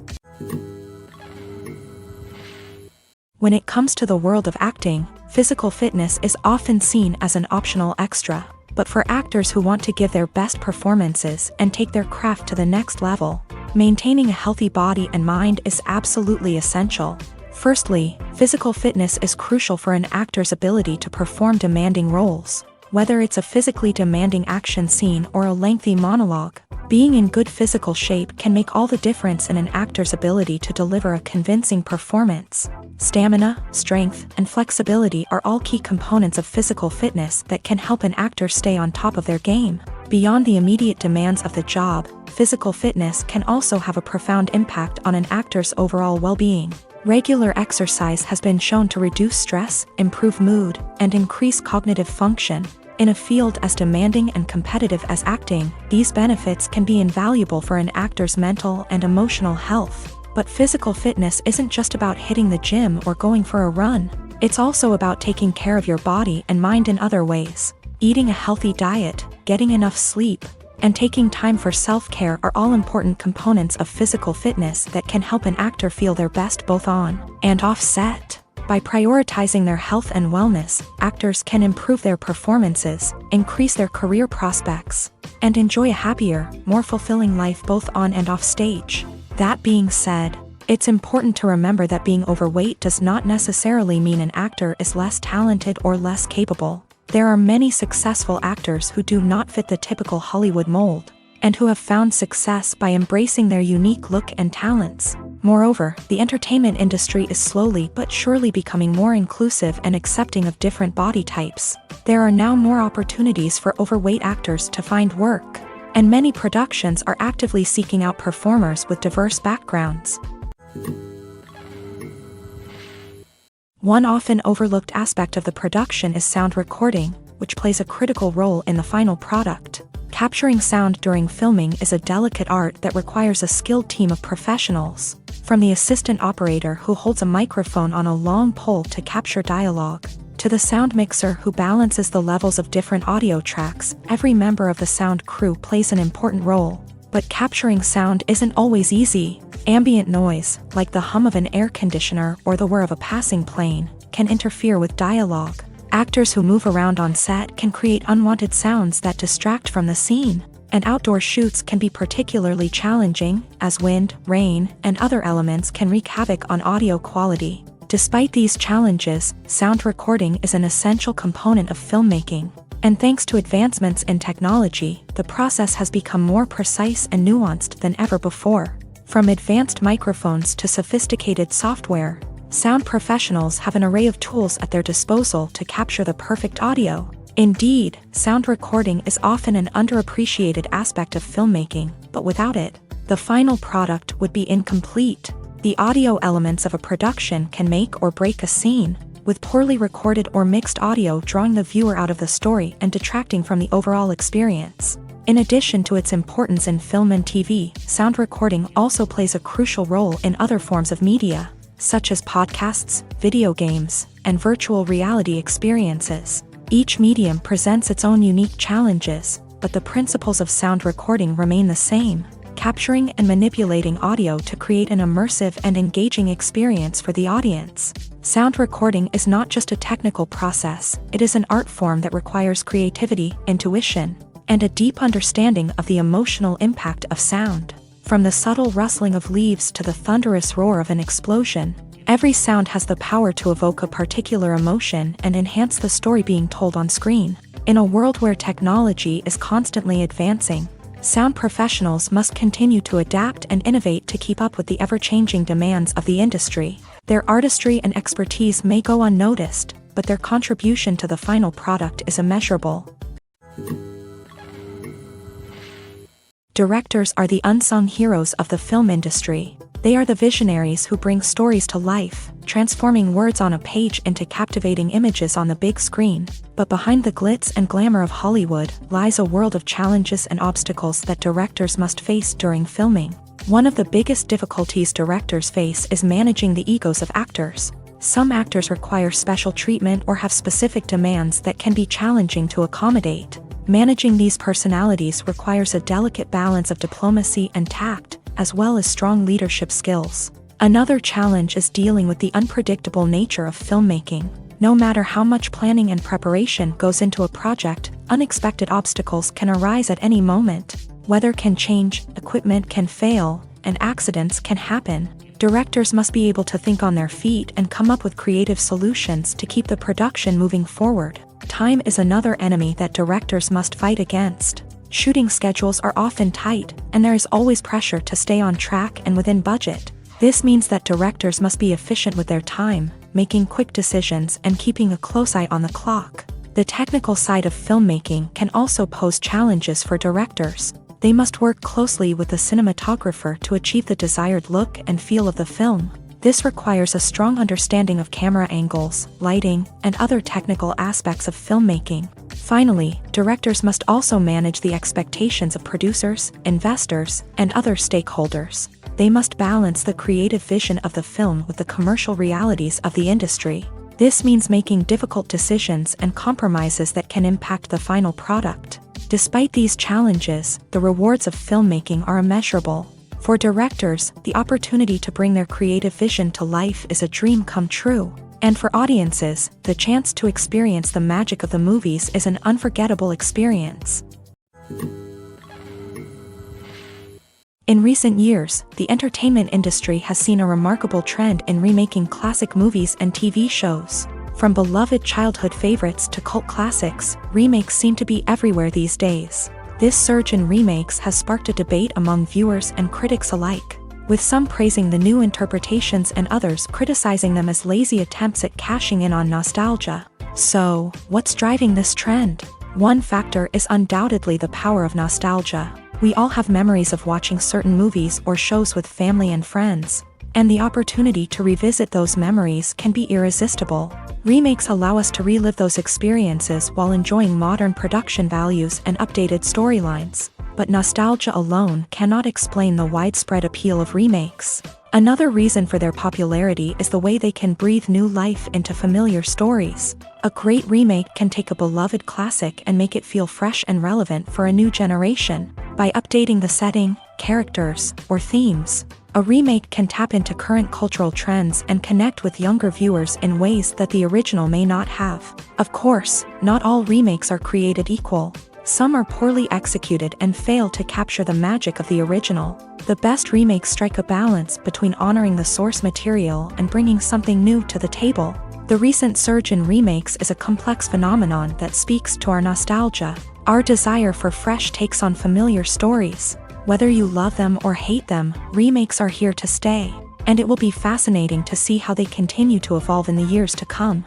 When it comes to the world of acting, physical fitness is often seen as an optional extra. But for actors who want to give their best performances and take their craft to the next level, maintaining a healthy body and mind is absolutely essential. Firstly, physical fitness is crucial for an actor's ability to perform demanding roles. Whether it's a physically demanding action scene or a lengthy monologue, being in good physical shape can make all the difference in an actor's ability to deliver a convincing performance. Stamina, strength, and flexibility are all key components of physical fitness that can help an actor stay on top of their game. Beyond the immediate demands of the job, physical fitness can also have a profound impact on an actor's overall well-being. Regular exercise has been shown to reduce stress, improve mood, and increase cognitive function. In a field as demanding and competitive as acting, these benefits can be invaluable for an actor's mental and emotional health. But physical fitness isn't just about hitting the gym or going for a run. It's also about taking care of your body and mind in other ways. Eating a healthy diet, getting enough sleep, and taking time for self-care are all important components of physical fitness that can help an actor feel their best both on and off set. By prioritizing their health and wellness, actors can improve their performances, increase their career prospects, and enjoy a happier, more fulfilling life both on and off stage. That being said, it's important to remember that being overweight does not necessarily mean an actor is less talented or less capable. There are many successful actors who do not fit the typical Hollywood mold, and who have found success by embracing their unique look and talents. Moreover, the entertainment industry is slowly but surely becoming more inclusive and accepting of different body types. There are now more opportunities for overweight actors to find work, and many productions are actively seeking out performers with diverse backgrounds. One often overlooked aspect of the production is sound recording, which plays a critical role in the final product. Capturing sound during filming is a delicate art that requires a skilled team of professionals. From the assistant operator who holds a microphone on a long pole to capture dialogue, to the sound mixer who balances the levels of different audio tracks, every member of the sound crew plays an important role. But capturing sound isn't always easy. Ambient noise, like the hum of an air conditioner or the whir of a passing plane, can interfere with dialogue. Actors who move around on set can create unwanted sounds that distract from the scene, and outdoor shoots can be particularly challenging, as wind, rain, and other elements can wreak havoc on audio quality. Despite these challenges, sound recording is an essential component of filmmaking, and thanks to advancements in technology, the process has become more precise and nuanced than ever before. From advanced microphones to sophisticated software, sound professionals have an array of tools at their disposal to capture the perfect audio. Indeed, sound recording is often an underappreciated aspect of filmmaking, but without it, the final product would be incomplete. The audio elements of a production can make or break a scene, with poorly recorded or mixed audio drawing the viewer out of the story and detracting from the overall experience. In addition to its importance in film and TV, sound recording also plays a crucial role in other forms of media, such as podcasts, video games, and virtual reality experiences. Each medium presents its own unique challenges, but the principles of sound recording remain the same, capturing and manipulating audio to create an immersive and engaging experience for the audience. Sound recording is not just a technical process, it is an art form that requires creativity, intuition, and a deep understanding of the emotional impact of sound. From the subtle rustling of leaves to the thunderous roar of an explosion, every sound has the power to evoke a particular emotion and enhance the story being told on screen. In a world where technology is constantly advancing, sound professionals must continue to adapt and innovate to keep up with the ever-changing demands of the industry. Their artistry and expertise may go unnoticed, but their contribution to the final product is immeasurable. Directors are the unsung heroes of the film industry. They are the visionaries who bring stories to life, transforming words on a page into captivating images on the big screen. But behind the glitz and glamour of Hollywood lies a world of challenges and obstacles that directors must face during filming. One of the biggest difficulties directors face is managing the egos of actors. Some actors require special treatment or have specific demands that can be challenging to accommodate. Managing these personalities requires a delicate balance of diplomacy and tact, as well as strong leadership skills. Another challenge is dealing with the unpredictable nature of filmmaking. No matter how much planning and preparation goes into a project, unexpected obstacles can arise at any moment. Weather can change, equipment can fail, and accidents can happen. Directors must be able to think on their feet and come up with creative solutions to keep the production moving forward. Time is another enemy that directors must fight against. Shooting schedules are often tight, and there is always pressure to stay on track and within budget. This means that directors must be efficient with their time, making quick decisions and keeping a close eye on the clock. The technical side of filmmaking can also pose challenges for directors. They must work closely with the cinematographer to achieve the desired look and feel of the film. This requires a strong understanding of camera angles, lighting, and other technical aspects of filmmaking. Finally, directors must also manage the expectations of producers, investors, and other stakeholders. They must balance the creative vision of the film with the commercial realities of the industry. This means making difficult decisions and compromises that can impact the final product. Despite these challenges, the rewards of filmmaking are immeasurable. For directors, the opportunity to bring their creative vision to life is a dream come true. And for audiences, the chance to experience the magic of the movies is an unforgettable experience. In recent years, the entertainment industry has seen a remarkable trend in remaking classic movies and TV shows. From beloved childhood favorites to cult classics, remakes seem to be everywhere these days. This surge in remakes has sparked a debate among viewers and critics alike, with some praising the new interpretations and others criticizing them as lazy attempts at cashing in on nostalgia. So, what's driving this trend? One factor is undoubtedly the power of nostalgia. We all have memories of watching certain movies or shows with family and friends, and the opportunity to revisit those memories can be irresistible. Remakes allow us to relive those experiences while enjoying modern production values and updated storylines. But nostalgia alone cannot explain the widespread appeal of remakes. Another reason for their popularity is the way they can breathe new life into familiar stories. A great remake can take a beloved classic and make it feel fresh and relevant for a new generation. By updating the setting, characters, or themes, a remake can tap into current cultural trends and connect with younger viewers in ways that the original may not have. Of course, not all remakes are created equal. Some are poorly executed and fail to capture the magic of the original. The best remakes strike a balance between honoring the source material and bringing something new to the table. The recent surge in remakes is a complex phenomenon that speaks to our nostalgia, our desire for fresh takes on familiar stories. Whether you love them or hate them, remakes are here to stay, and it will be fascinating to see how they continue to evolve in the years to come.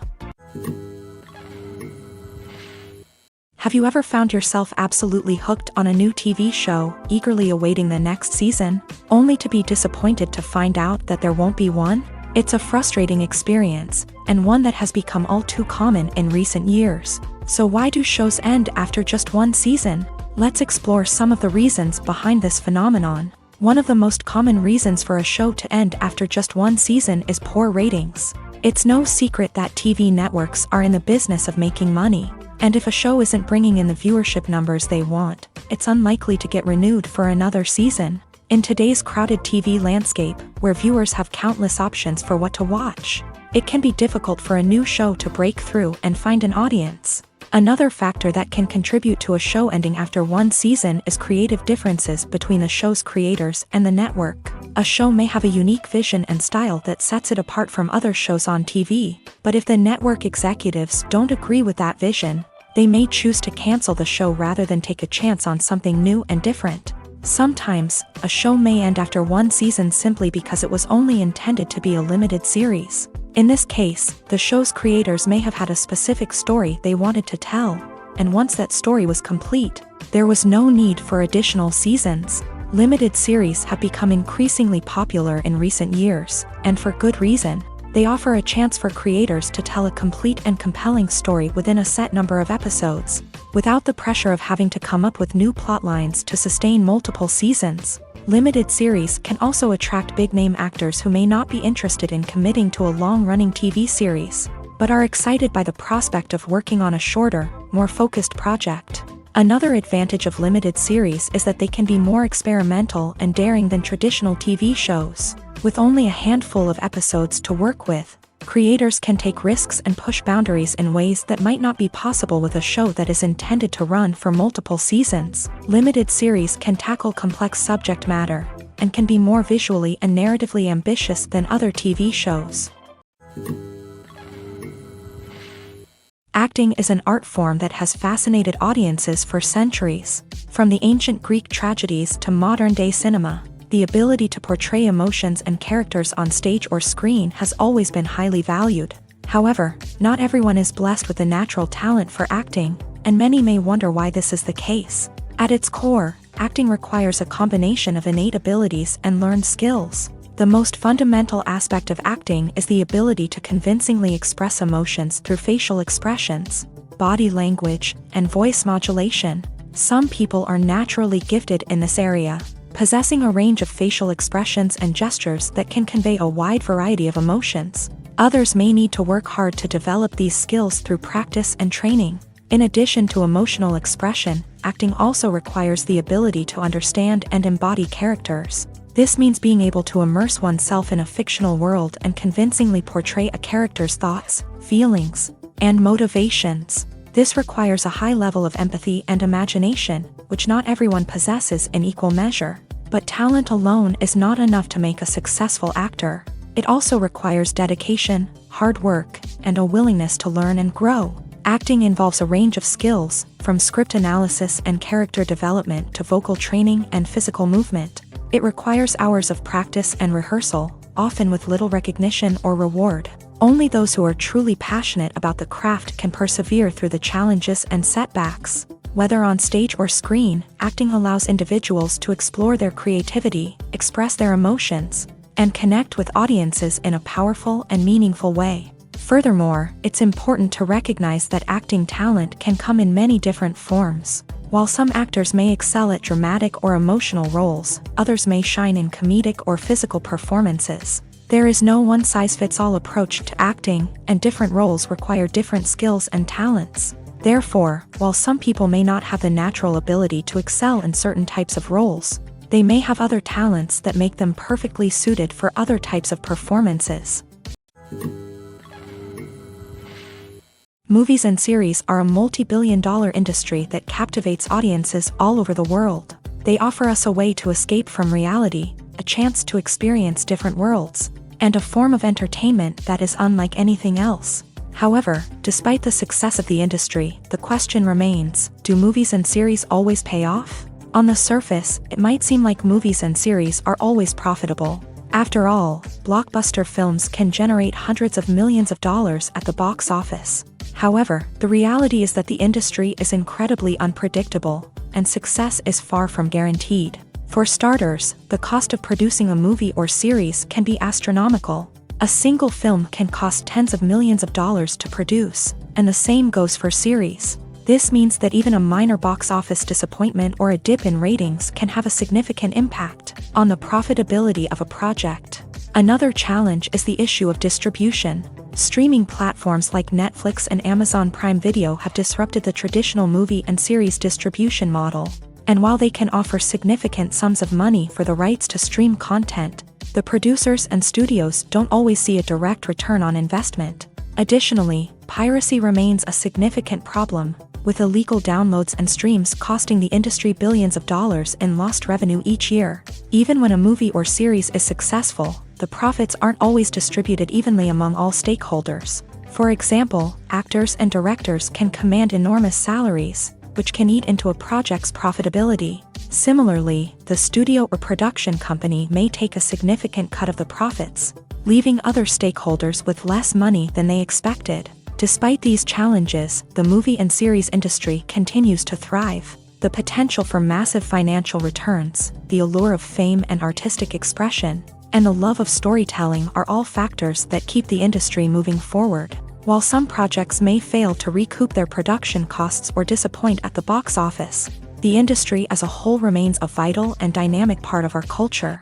Have you ever found yourself absolutely hooked on a new TV show, eagerly awaiting the next season, only to be disappointed to find out that there won't be one? It's a frustrating experience, and one that has become all too common in recent years. So why do shows end after just one season? Let's explore some of the reasons behind this phenomenon. One of the most common reasons for a show to end after just one season is poor ratings. It's no secret that TV networks are in the business of making money. And if a show isn't bringing in the viewership numbers they want, it's unlikely to get renewed for another season. In today's crowded TV landscape, where viewers have countless options for what to watch, it can be difficult for a new show to break through and find an audience. Another factor that can contribute to a show ending after one season is creative differences between the show's creators and the network. A show may have a unique vision and style that sets it apart from other shows on TV, but if the network executives don't agree with that vision, they may choose to cancel the show rather than take a chance on something new and different. Sometimes, a show may end after one season simply because it was only intended to be a limited series. In this case, the show's creators may have had a specific story they wanted to tell, and once that story was complete, there was no need for additional seasons. Limited series have become increasingly popular in recent years, and for good reason. They offer a chance for creators to tell a complete and compelling story within a set number of episodes, without the pressure of having to come up with new plotlines to sustain multiple seasons. Limited series can also attract big-name actors who may not be interested in committing to a long-running TV series, but are excited by the prospect of working on a shorter, more focused project. Another advantage of limited series is that they can be more experimental and daring than traditional TV shows. With only a handful of episodes to work with, creators can take risks and push boundaries in ways that might not be possible with a show that is intended to run for multiple seasons. Limited series can tackle complex subject matter, and can be more visually and narratively ambitious than other TV shows. Acting is an art form that has fascinated audiences for centuries. From the ancient Greek tragedies to modern-day cinema, the ability to portray emotions and characters on stage or screen has always been highly valued. However, not everyone is blessed with the natural talent for acting, and many may wonder why this is the case. At its core, acting requires a combination of innate abilities and learned skills. The most fundamental aspect of acting is the ability to convincingly express emotions through facial expressions. body language, and voice modulation. Some people are naturally gifted in this area, possessing a range of facial expressions and gestures that can convey a wide variety of emotions. Others may need to work hard to develop these skills through practice and training. In addition to emotional expression, acting also requires the ability to understand and embody characters. This means being able to immerse oneself in a fictional world and convincingly portray a character's thoughts, feelings, and motivations. This requires a high level of empathy and imagination, which not everyone possesses in equal measure. But talent alone is not enough to make a successful actor. It also requires dedication, hard work, and a willingness to learn and grow. Acting involves a range of skills, from script analysis and character development to vocal training and physical movement. It requires hours of practice and rehearsal, often with little recognition or reward. Only those who are truly passionate about the craft can persevere through the challenges and setbacks. Whether on stage or screen, acting allows individuals to explore their creativity, express their emotions, and connect with audiences in a powerful and meaningful way. Furthermore, it's important to recognize that acting talent can come in many different forms. While some actors may excel at dramatic or emotional roles, others may shine in comedic or physical performances. There is no one-size-fits-all approach to acting, and different roles require different skills and talents. Therefore, while some people may not have the natural ability to excel in certain types of roles, they may have other talents that make them perfectly suited for other types of performances. Movies and series are a multi-billion-dollar industry that captivates audiences all over the world. They offer us a way to escape from reality, a chance to experience different worlds, and a form of entertainment that is unlike anything else. However, despite the success of the industry, the question remains, do movies and series always pay off? On the surface, it might seem like movies and series are always profitable. After all, blockbuster films can generate hundreds of millions of dollars at the box office. However, the reality is that the industry is incredibly unpredictable, and success is far from guaranteed. For starters, the cost of producing a movie or series can be astronomical. A single film can cost tens of millions of dollars to produce, and the same goes for series. This means that even a minor box office disappointment or a dip in ratings can have a significant impact on the profitability of a project. Another challenge is the issue of distribution. Streaming platforms like Netflix and Amazon Prime Video have disrupted the traditional movie and series distribution model. And while they can offer significant sums of money for the rights to stream content, the producers and studios don't always see a direct return on investment. Additionally, piracy remains a significant problem, with illegal downloads and streams costing the industry billions of dollars in lost revenue each year. Even when a movie or series is successful, the profits aren't always distributed evenly among all stakeholders. For example, actors and directors can command enormous salaries, which can eat into a project's profitability. Similarly, the studio or production company may take a significant cut of the profits, leaving other stakeholders with less money than they expected. Despite these challenges, the movie and series industry continues to thrive. The potential for massive financial returns, the allure of fame and artistic expression, and the love of storytelling are all factors that keep the industry moving forward. While some projects may fail to recoup their production costs or disappoint at the box office, the industry as a whole remains a vital and dynamic part of our culture.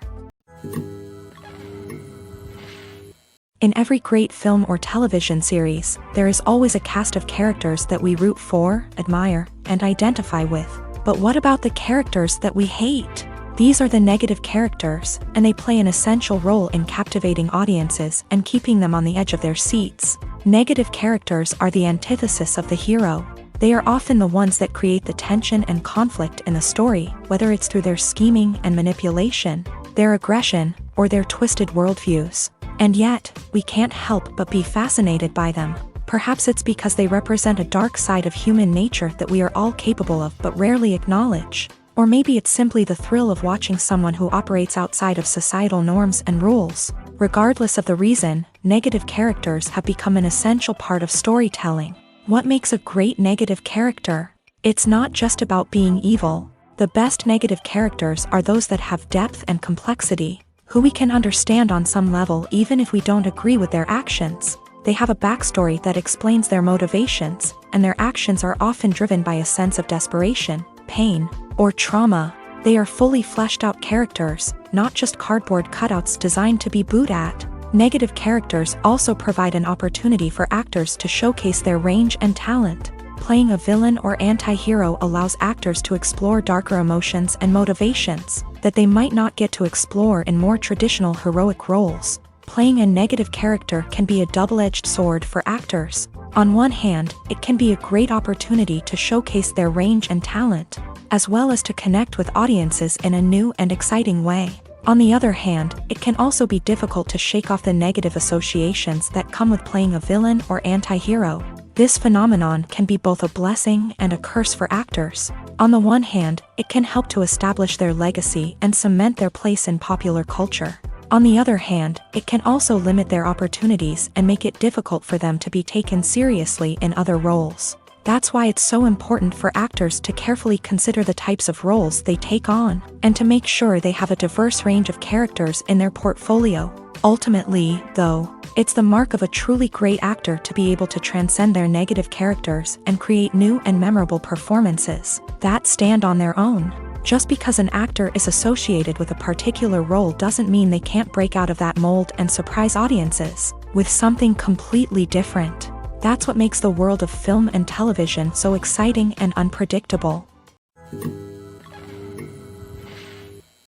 In every great film or television series, there is always a cast of characters that we root for, admire, and identify with. But what about the characters that we hate? These are the negative characters, and they play an essential role in captivating audiences and keeping them on the edge of their seats. Negative characters are the antithesis of the hero. They are often the ones that create the tension and conflict in the story, whether it's through their scheming and manipulation, their aggression, or their twisted worldviews. And yet, we can't help but be fascinated by them. Perhaps it's because they represent a dark side of human nature that we are all capable of but rarely acknowledge. Or maybe it's simply the thrill of watching someone who operates outside of societal norms and rules. Regardless of the reason, negative characters have become an essential part of storytelling. What makes a great negative character? It's not just about being evil. The best negative characters are those that have depth and complexity, who we can understand on some level even if we don't agree with their actions. They have a backstory that explains their motivations, and their actions are often driven by a sense of desperation, pain, or trauma. They are fully fleshed out characters, not just cardboard cutouts designed to be booed at. Negative characters also provide an opportunity for actors to showcase their range and talent. Playing a villain or anti-hero allows actors to explore darker emotions and motivations that they might not get to explore in more traditional heroic roles. Playing a negative character can be a double-edged sword for actors. On one hand, it can be a great opportunity to showcase their range and talent, as well as to connect with audiences in a new and exciting way. On the other hand, it can also be difficult to shake off the negative associations that come with playing a villain or anti-hero. This phenomenon can be both a blessing and a curse for actors. On the one hand, it can help to establish their legacy and cement their place in popular culture. On the other hand, it can also limit their opportunities and make it difficult for them to be taken seriously in other roles. That's why it's so important for actors to carefully consider the types of roles they take on, and to make sure they have a diverse range of characters in their portfolio. Ultimately, though, it's the mark of a truly great actor to be able to transcend their negative characters and create new and memorable performances that stand on their own. Just because an actor is associated with a particular role doesn't mean they can't break out of that mold and surprise audiences with something completely different. That's what makes the world of film and television so exciting and unpredictable.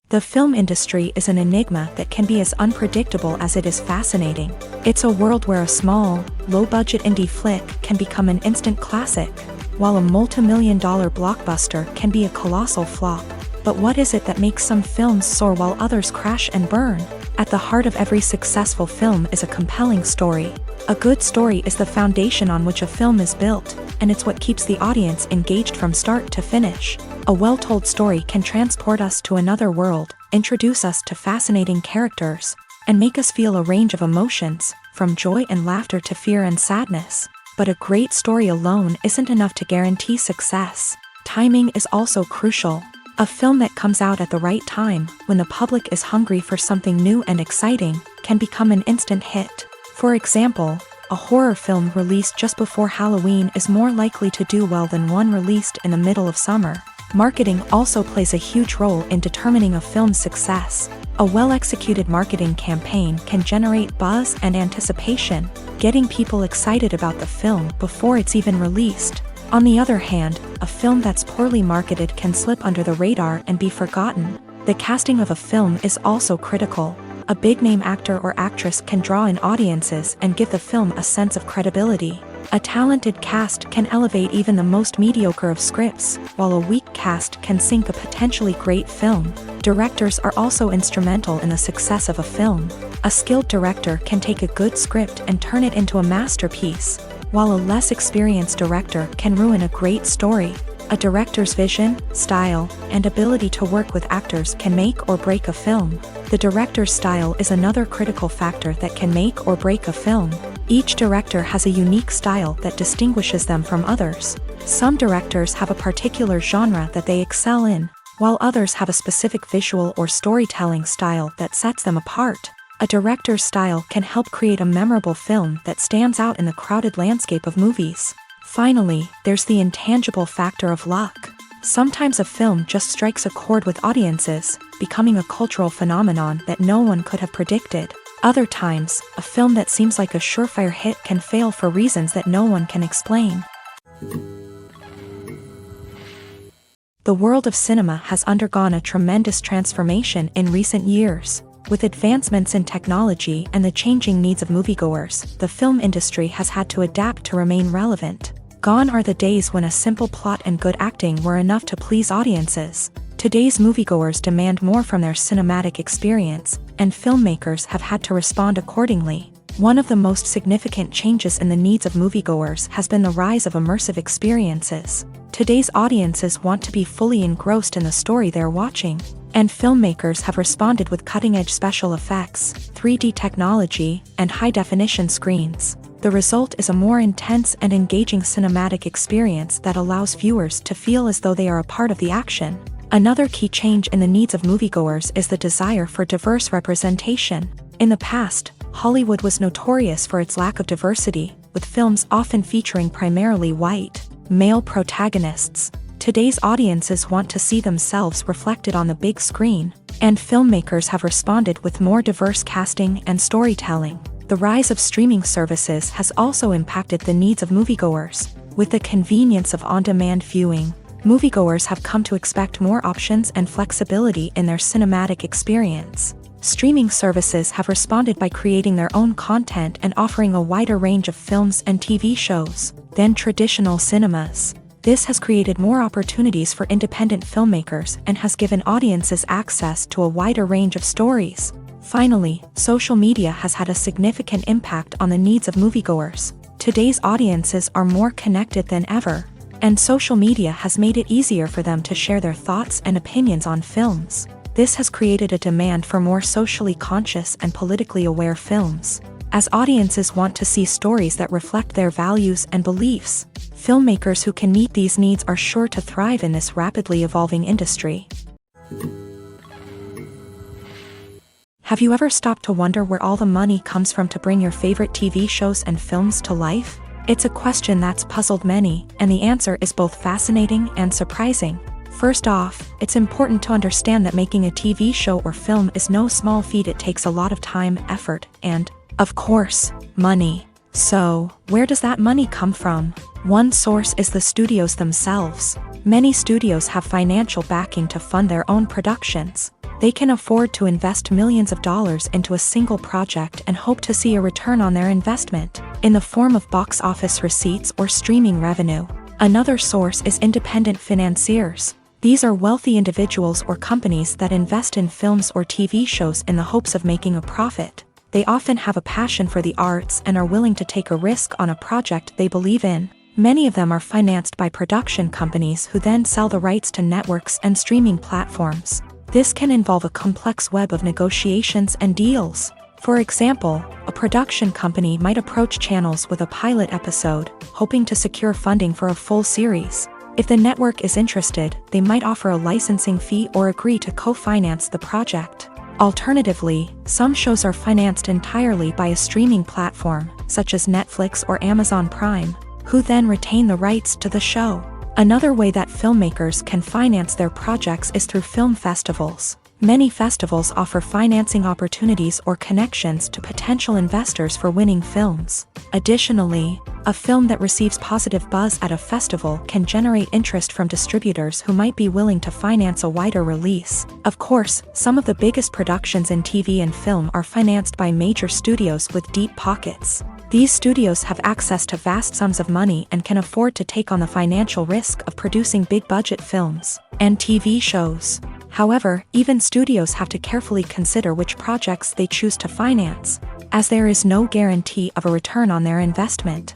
The film industry is an enigma that can be as unpredictable as it is fascinating. It's a world where a small, low-budget indie flick can become an instant classic, while a multi-million-dollar blockbuster can be a colossal flop. But what is it that makes some films soar while others crash and burn? At the heart of every successful film is a compelling story. A good story is the foundation on which a film is built, and it's what keeps the audience engaged from start to finish. A well-told story can transport us to another world, introduce us to fascinating characters, and make us feel a range of emotions, from joy and laughter to fear and sadness. But a great story alone isn't enough to guarantee success. Timing is also crucial. A film that comes out at the right time, when the public is hungry for something new and exciting, can become an instant hit. For example, a horror film released just before Halloween is more likely to do well than one released in the middle of summer. Marketing also plays a huge role in determining a film's success. A well-executed marketing campaign can generate buzz and anticipation, getting people excited about the film before it's even released. On the other hand, a film that's poorly marketed can slip under the radar and be forgotten. The casting of a film is also critical. A big-name actor or actress can draw in audiences and give the film a sense of credibility. A talented cast can elevate even the most mediocre of scripts, while a weak cast can sink a potentially great film. Directors are also instrumental in the success of a film. A skilled director can take a good script and turn it into a masterpiece, while a less experienced director can ruin a great story. A director's vision, style, and ability to work with actors can make or break a film. The director's style is another critical factor that can make or break a film. Each director has a unique style that distinguishes them from others. Some directors have a particular genre that they excel in, while others have a specific visual or storytelling style that sets them apart. A director's style can help create a memorable film that stands out in the crowded landscape of movies. Finally, there's the intangible factor of luck. Sometimes a film just strikes a chord with audiences, becoming a cultural phenomenon that no one could have predicted. Other times, a film that seems like a surefire hit can fail for reasons that no one can explain. The world of cinema has undergone a tremendous transformation in recent years. With advancements in technology and the changing needs of moviegoers, the film industry has had to adapt to remain relevant. Gone are the days when a simple plot and good acting were enough to please audiences. Today's moviegoers demand more from their cinematic experience, and filmmakers have had to respond accordingly. One of the most significant changes in the needs of moviegoers has been the rise of immersive experiences. Today's audiences want to be fully engrossed in the story they're watching, and filmmakers have responded with cutting-edge special effects, 3D technology, and high-definition screens. The result is a more intense and engaging cinematic experience that allows viewers to feel as though they are a part of the action. Another key change in the needs of moviegoers is the desire for diverse representation. In the past, Hollywood was notorious for its lack of diversity, with films often featuring primarily white, male protagonists. Today's audiences want to see themselves reflected on the big screen, and filmmakers have responded with more diverse casting and storytelling. The rise of streaming services has also impacted the needs of moviegoers. With the convenience of on-demand viewing, moviegoers have come to expect more options and flexibility in their cinematic experience. Streaming services have responded by creating their own content and offering a wider range of films and TV shows than traditional cinemas. This has created more opportunities for independent filmmakers and has given audiences access to a wider range of stories. Finally, social media has had a significant impact on the needs of moviegoers. Today's audiences are more connected than ever, and social media has made it easier for them to share their thoughts and opinions on films. This has created a demand for more socially conscious and politically aware films. As audiences want to see stories that reflect their values and beliefs, filmmakers who can meet these needs are sure to thrive in this rapidly evolving industry. Have you ever stopped to wonder where all the money comes from to bring your favorite TV shows and films to life? It's a question that's puzzled many, and the answer is both fascinating and surprising. First off, it's important to understand that making a TV show or film is no small feat. It takes a lot of time, effort, and, of course, money. So, where does that money come from? One source is the studios themselves. Many studios have financial backing to fund their own productions. They can afford to invest millions of dollars into a single project and hope to see a return on their investment, in the form of box office receipts or streaming revenue. Another source is independent financiers. These are wealthy individuals or companies that invest in films or TV shows in the hopes of making a profit. They often have a passion for the arts and are willing to take a risk on a project they believe in. Many of them are financed by production companies who then sell the rights to networks and streaming platforms. This can involve a complex web of negotiations and deals. For example, a production company might approach channels with a pilot episode, hoping to secure funding for a full series. If the network is interested, they might offer a licensing fee or agree to co-finance the project. Alternatively, some shows are financed entirely by a streaming platform, such as Netflix or Amazon Prime, who then retain the rights to the show. Another way that filmmakers can finance their projects is through film festivals. Many festivals offer financing opportunities or connections to potential investors for winning films. Additionally, a film that receives positive buzz at a festival can generate interest from distributors who might be willing to finance a wider release. Of course, some of the biggest productions in TV and film are financed by major studios with deep pockets. These studios have access to vast sums of money and can afford to take on the financial risk of producing big-budget films and TV shows. However, even studios have to carefully consider which projects they choose to finance, as there is no guarantee of a return on their investment.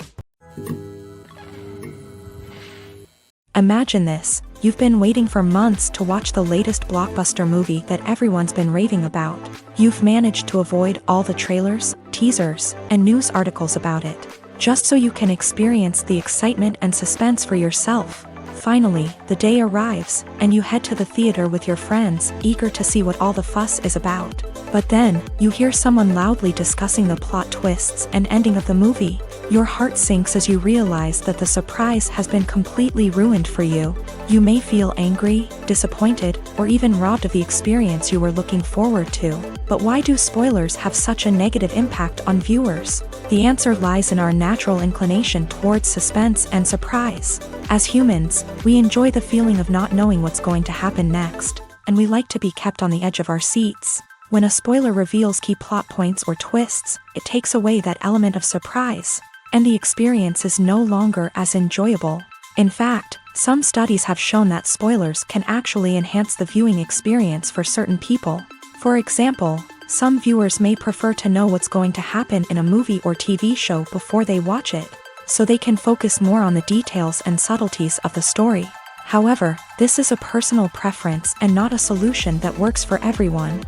Imagine this: you've been waiting for months to watch the latest blockbuster movie that everyone's been raving about. You've managed to avoid all the trailers, teasers, and news articles about it, just so you can experience the excitement and suspense for yourself. Finally, the day arrives, and you head to the theater with your friends, eager to see what all the fuss is about. But then, you hear someone loudly discussing the plot twists and ending of the movie. Your heart sinks as you realize that the surprise has been completely ruined for you. You may feel angry, disappointed, or even robbed of the experience you were looking forward to. But why do spoilers have such a negative impact on viewers? The answer lies in our natural inclination towards suspense and surprise. As humans, we enjoy the feeling of not knowing what's going to happen next, and we like to be kept on the edge of our seats. When a spoiler reveals key plot points or twists, it takes away that element of surprise, and the experience is no longer as enjoyable. In fact, some studies have shown that spoilers can actually enhance the viewing experience for certain people. For example, some viewers may prefer to know what's going to happen in a movie or TV show before they watch it, so they can focus more on the details and subtleties of the story. However, this is a personal preference and not a solution that works for everyone.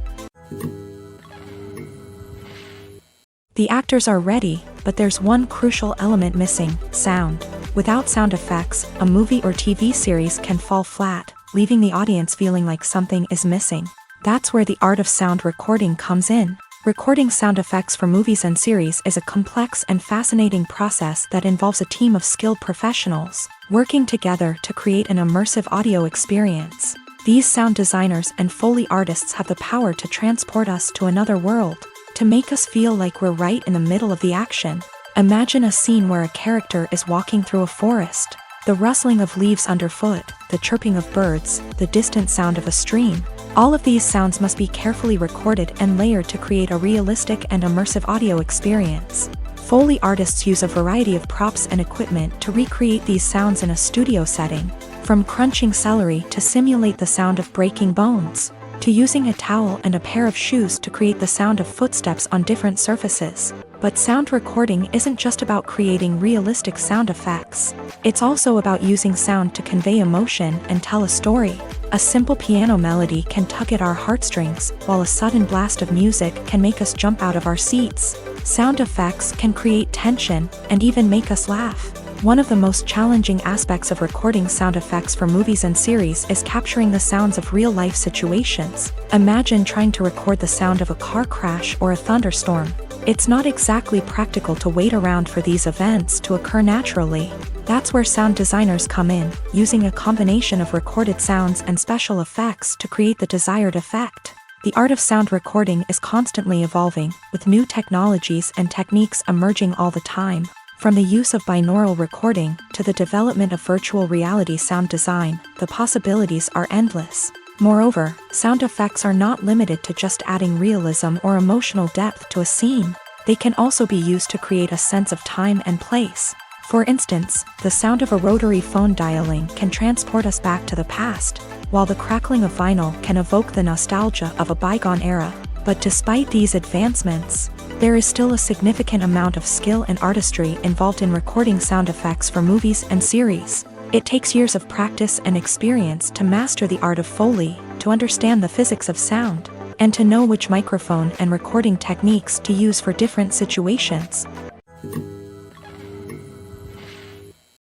The actors are ready, but there's one crucial element missing: sound. Without sound effects, a movie or TV series can fall flat, leaving the audience feeling like something is missing. That's where the art of sound recording comes in. Recording sound effects for movies and series is a complex and fascinating process that involves a team of skilled professionals working together to create an immersive audio experience. These sound designers and Foley artists have the power to transport us to another world, to make us feel like we're right in the middle of the action. Imagine a scene where a character is walking through a forest. The rustling of leaves underfoot, the chirping of birds, the distant sound of a stream. All of these sounds must be carefully recorded and layered to create a realistic and immersive audio experience. Foley artists use a variety of props and equipment to recreate these sounds in a studio setting, from crunching celery to simulate the sound of breaking bones, to using a towel and a pair of shoes to create the sound of footsteps on different surfaces. But sound recording isn't just about creating realistic sound effects. It's also about using sound to convey emotion and tell a story. A simple piano melody can tug at our heartstrings, while a sudden blast of music can make us jump out of our seats. Sound effects can create tension and even make us laugh. One of the most challenging aspects of recording sound effects for movies and series is capturing the sounds of real-life situations. Imagine trying to record the sound of a car crash or a thunderstorm. It's not exactly practical to wait around for these events to occur naturally. That's where sound designers come in, using a combination of recorded sounds and special effects to create the desired effect. The art of sound recording is constantly evolving, with new technologies and techniques emerging all the time. From the use of binaural recording to the development of virtual reality sound design, the possibilities are endless. Moreover, sound effects are not limited to just adding realism or emotional depth to a scene. They can also be used to create a sense of time and place. For instance, the sound of a rotary phone dialing can transport us back to the past, while the crackling of vinyl can evoke the nostalgia of a bygone era. But despite these advancements, there is still a significant amount of skill and artistry involved in recording sound effects for movies and series. It takes years of practice and experience to master the art of Foley, to understand the physics of sound, and to know which microphone and recording techniques to use for different situations.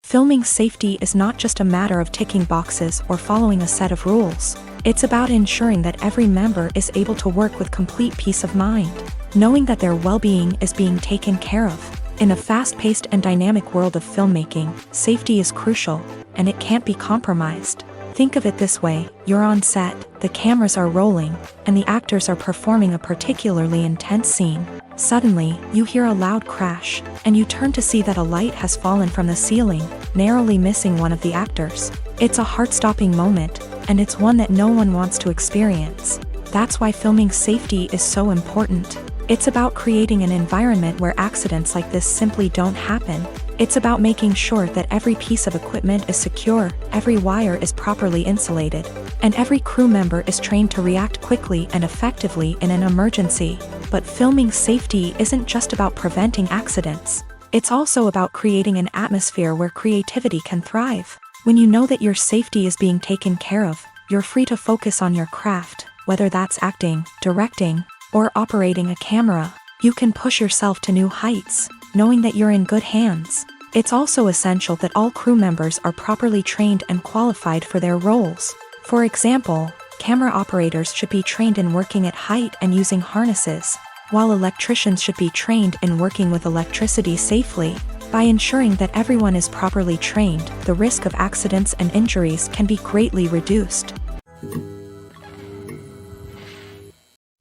Filming safety is not just a matter of ticking boxes or following a set of rules. It's about ensuring that every member is able to work with complete peace of mind, knowing that their well-being is being taken care of. In a fast-paced and dynamic world of filmmaking, safety is crucial, and it can't be compromised. Think of it this way: you're on set, the cameras are rolling, and the actors are performing a particularly intense scene. Suddenly, you hear a loud crash, and you turn to see that a light has fallen from the ceiling, narrowly missing one of the actors. It's a heart-stopping moment, and it's one that no one wants to experience. That's why filming safety is so important. It's about creating an environment where accidents like this simply don't happen. It's about making sure that every piece of equipment is secure, every wire is properly insulated, and every crew member is trained to react quickly and effectively in an emergency. But filming safety isn't just about preventing accidents. It's also about creating an atmosphere where creativity can thrive. When you know that your safety is being taken care of, you're free to focus on your craft, whether that's acting, directing, or operating a camera. You can push yourself to new heights, knowing that you're in good hands. It's also essential that all crew members are properly trained and qualified for their roles. For example, camera operators should be trained in working at height and using harnesses, while electricians should be trained in working with electricity safely. By ensuring that everyone is properly trained, the risk of accidents and injuries can be greatly reduced.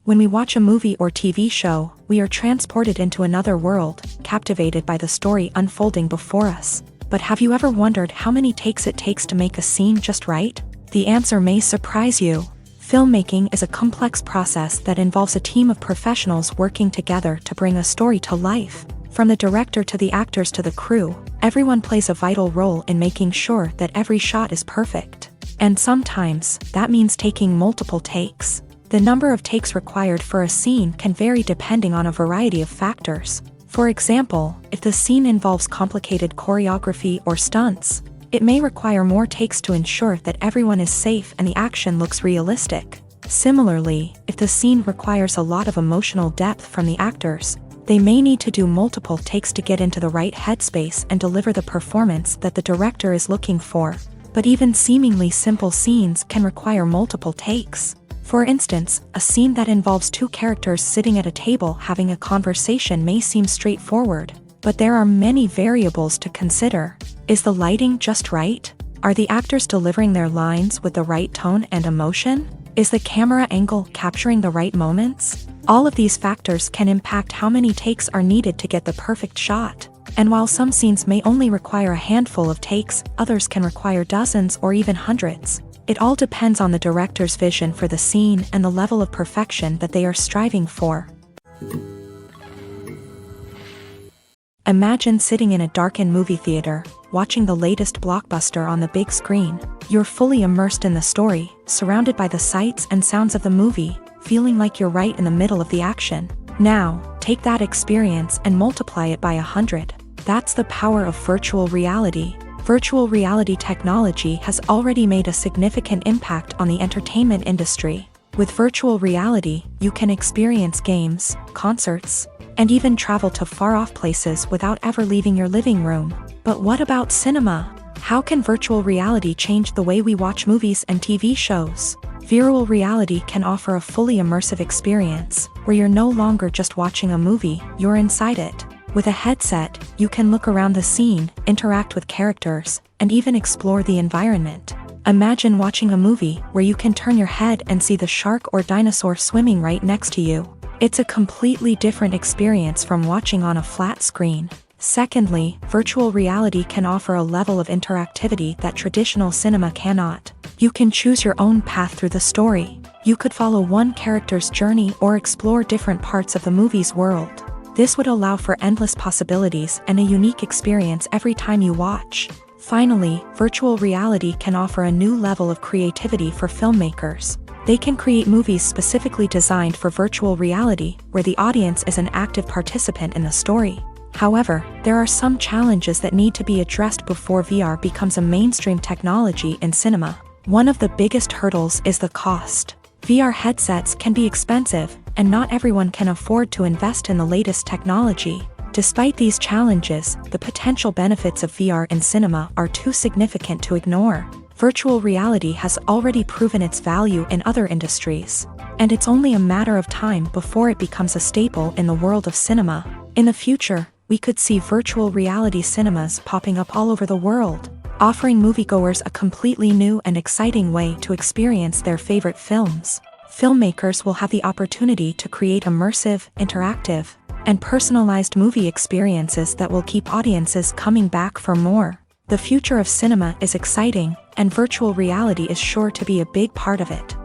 When we watch a movie or TV show, we are transported into another world, captivated by the story unfolding before us. But have you ever wondered how many takes it takes to make a scene just right? The answer may surprise you. Filmmaking is a complex process that involves a team of professionals working together to bring a story to life. From the director to the actors to the crew, everyone plays a vital role in making sure that every shot is perfect. And sometimes, that means taking multiple takes. The number of takes required for a scene can vary depending on a variety of factors. For example, if the scene involves complicated choreography or stunts, it may require more takes to ensure that everyone is safe and the action looks realistic. Similarly, if the scene requires a lot of emotional depth from the actors, they may need to do multiple takes to get into the right headspace and deliver the performance that the director is looking for. But even seemingly simple scenes can require multiple takes. For instance, a scene that involves two characters sitting at a table having a conversation may seem straightforward, but there are many variables to consider. Is the lighting just right? Are the actors delivering their lines with the right tone and emotion? Is the camera angle capturing the right moments? All of these factors can impact how many takes are needed to get the perfect shot. And while some scenes may only require a handful of takes, others can require dozens or even hundreds. It all depends on the director's vision for the scene and the level of perfection that they are striving for. Imagine sitting in a darkened movie theater, watching the latest blockbuster on the big screen. You're fully immersed in the story, surrounded by the sights and sounds of the movie, feeling like you're right in the middle of the action. Now, take that experience and multiply it by 100. That's the power of virtual reality. Virtual reality technology has already made a significant impact on the entertainment industry. With virtual reality, you can experience games, concerts, and even travel to far-off places without ever leaving your living room. But what about cinema? How can virtual reality change the way we watch movies and TV shows? Virtual reality can offer a fully immersive experience, where you're no longer just watching a movie, you're inside it. With a headset, you can look around the scene, interact with characters, and even explore the environment. Imagine watching a movie where you can turn your head and see the shark or dinosaur swimming right next to you. It's a completely different experience from watching on a flat screen. Secondly, virtual reality can offer a level of interactivity that traditional cinema cannot. You can choose your own path through the story. You could follow one character's journey or explore different parts of the movie's world. This would allow for endless possibilities and a unique experience every time you watch. Finally, virtual reality can offer a new level of creativity for filmmakers. They can create movies specifically designed for virtual reality, where the audience is an active participant in the story. However, there are some challenges that need to be addressed before VR becomes a mainstream technology in cinema. One of the biggest hurdles is the cost. VR headsets can be expensive, and not everyone can afford to invest in the latest technology. Despite these challenges, the potential benefits of VR in cinema are too significant to ignore. Virtual reality has already proven its value in other industries, and it's only a matter of time before it becomes a staple in the world of cinema. In the future, we could see virtual reality cinemas popping up all over the world, offering moviegoers a completely new and exciting way to experience their favorite films. Filmmakers will have the opportunity to create immersive, interactive, and personalized movie experiences that will keep audiences coming back for more. The future of cinema is exciting, and virtual reality is sure to be a big part of it.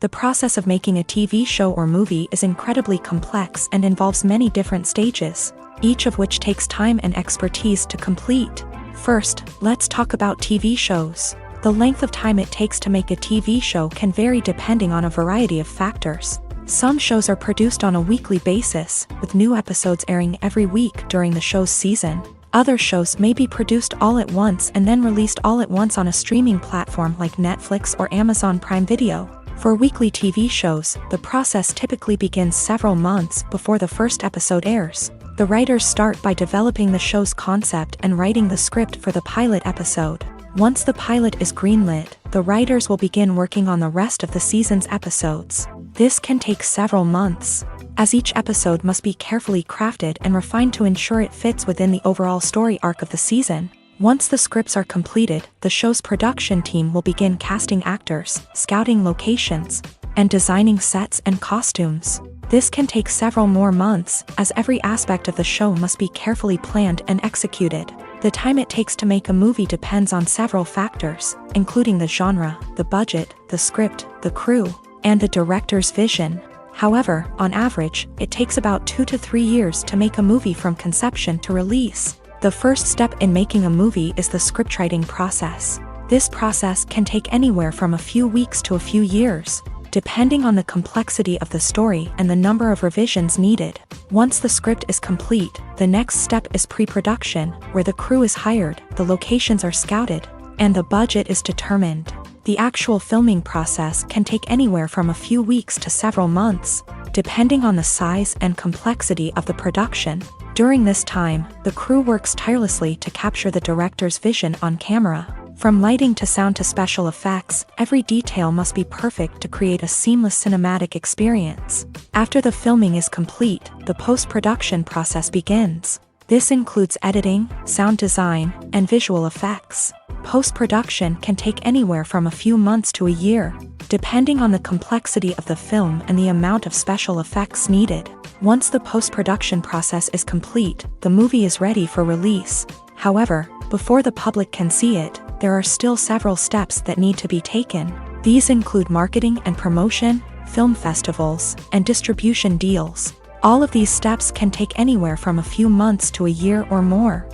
The process of making a TV show or movie is incredibly complex and involves many different stages, each of which takes time and expertise to complete. First, let's talk about TV shows. The length of time it takes to make a TV show can vary depending on a variety of factors. Some shows are produced on a weekly basis, with new episodes airing every week during the show's season. Other shows may be produced all at once and then released all at once on a streaming platform like Netflix or Amazon Prime Video. For weekly TV shows, the process typically begins several months before the first episode airs. The writers start by developing the show's concept and writing the script for the pilot episode. Once the pilot is greenlit, the writers will begin working on the rest of the season's episodes. This can take several months, as each episode must be carefully crafted and refined to ensure it fits within the overall story arc of the season. Once the scripts are completed, the show's production team will begin casting actors, scouting locations, and designing sets and costumes. This can take several more months, as every aspect of the show must be carefully planned and executed. The time it takes to make a movie depends on several factors, including the genre, the budget, the script, the crew, and the director's vision. However, on average, it takes about 2 to 3 years to make a movie from conception to release. The first step in making a movie is the scriptwriting process. This process can take anywhere from a few weeks to a few years, depending on the complexity of the story and the number of revisions needed. Once the script is complete, the next step is pre-production, where the crew is hired, the locations are scouted, and the budget is determined. The actual filming process can take anywhere from a few weeks to several months, depending on the size and complexity of the production. During this time, the crew works tirelessly to capture the director's vision on camera. From lighting to sound to special effects, every detail must be perfect to create a seamless cinematic experience. After the filming is complete, the post-production process begins. This includes editing, sound design, and visual effects. Post-production can take anywhere from a few months to a year, depending on the complexity of the film and the amount of special effects needed. Once the post-production process is complete, the movie is ready for release. However, before the public can see it, there are still several steps that need to be taken. These include marketing and promotion, film festivals, and distribution deals. All of these steps can take anywhere from a few months to a year or more.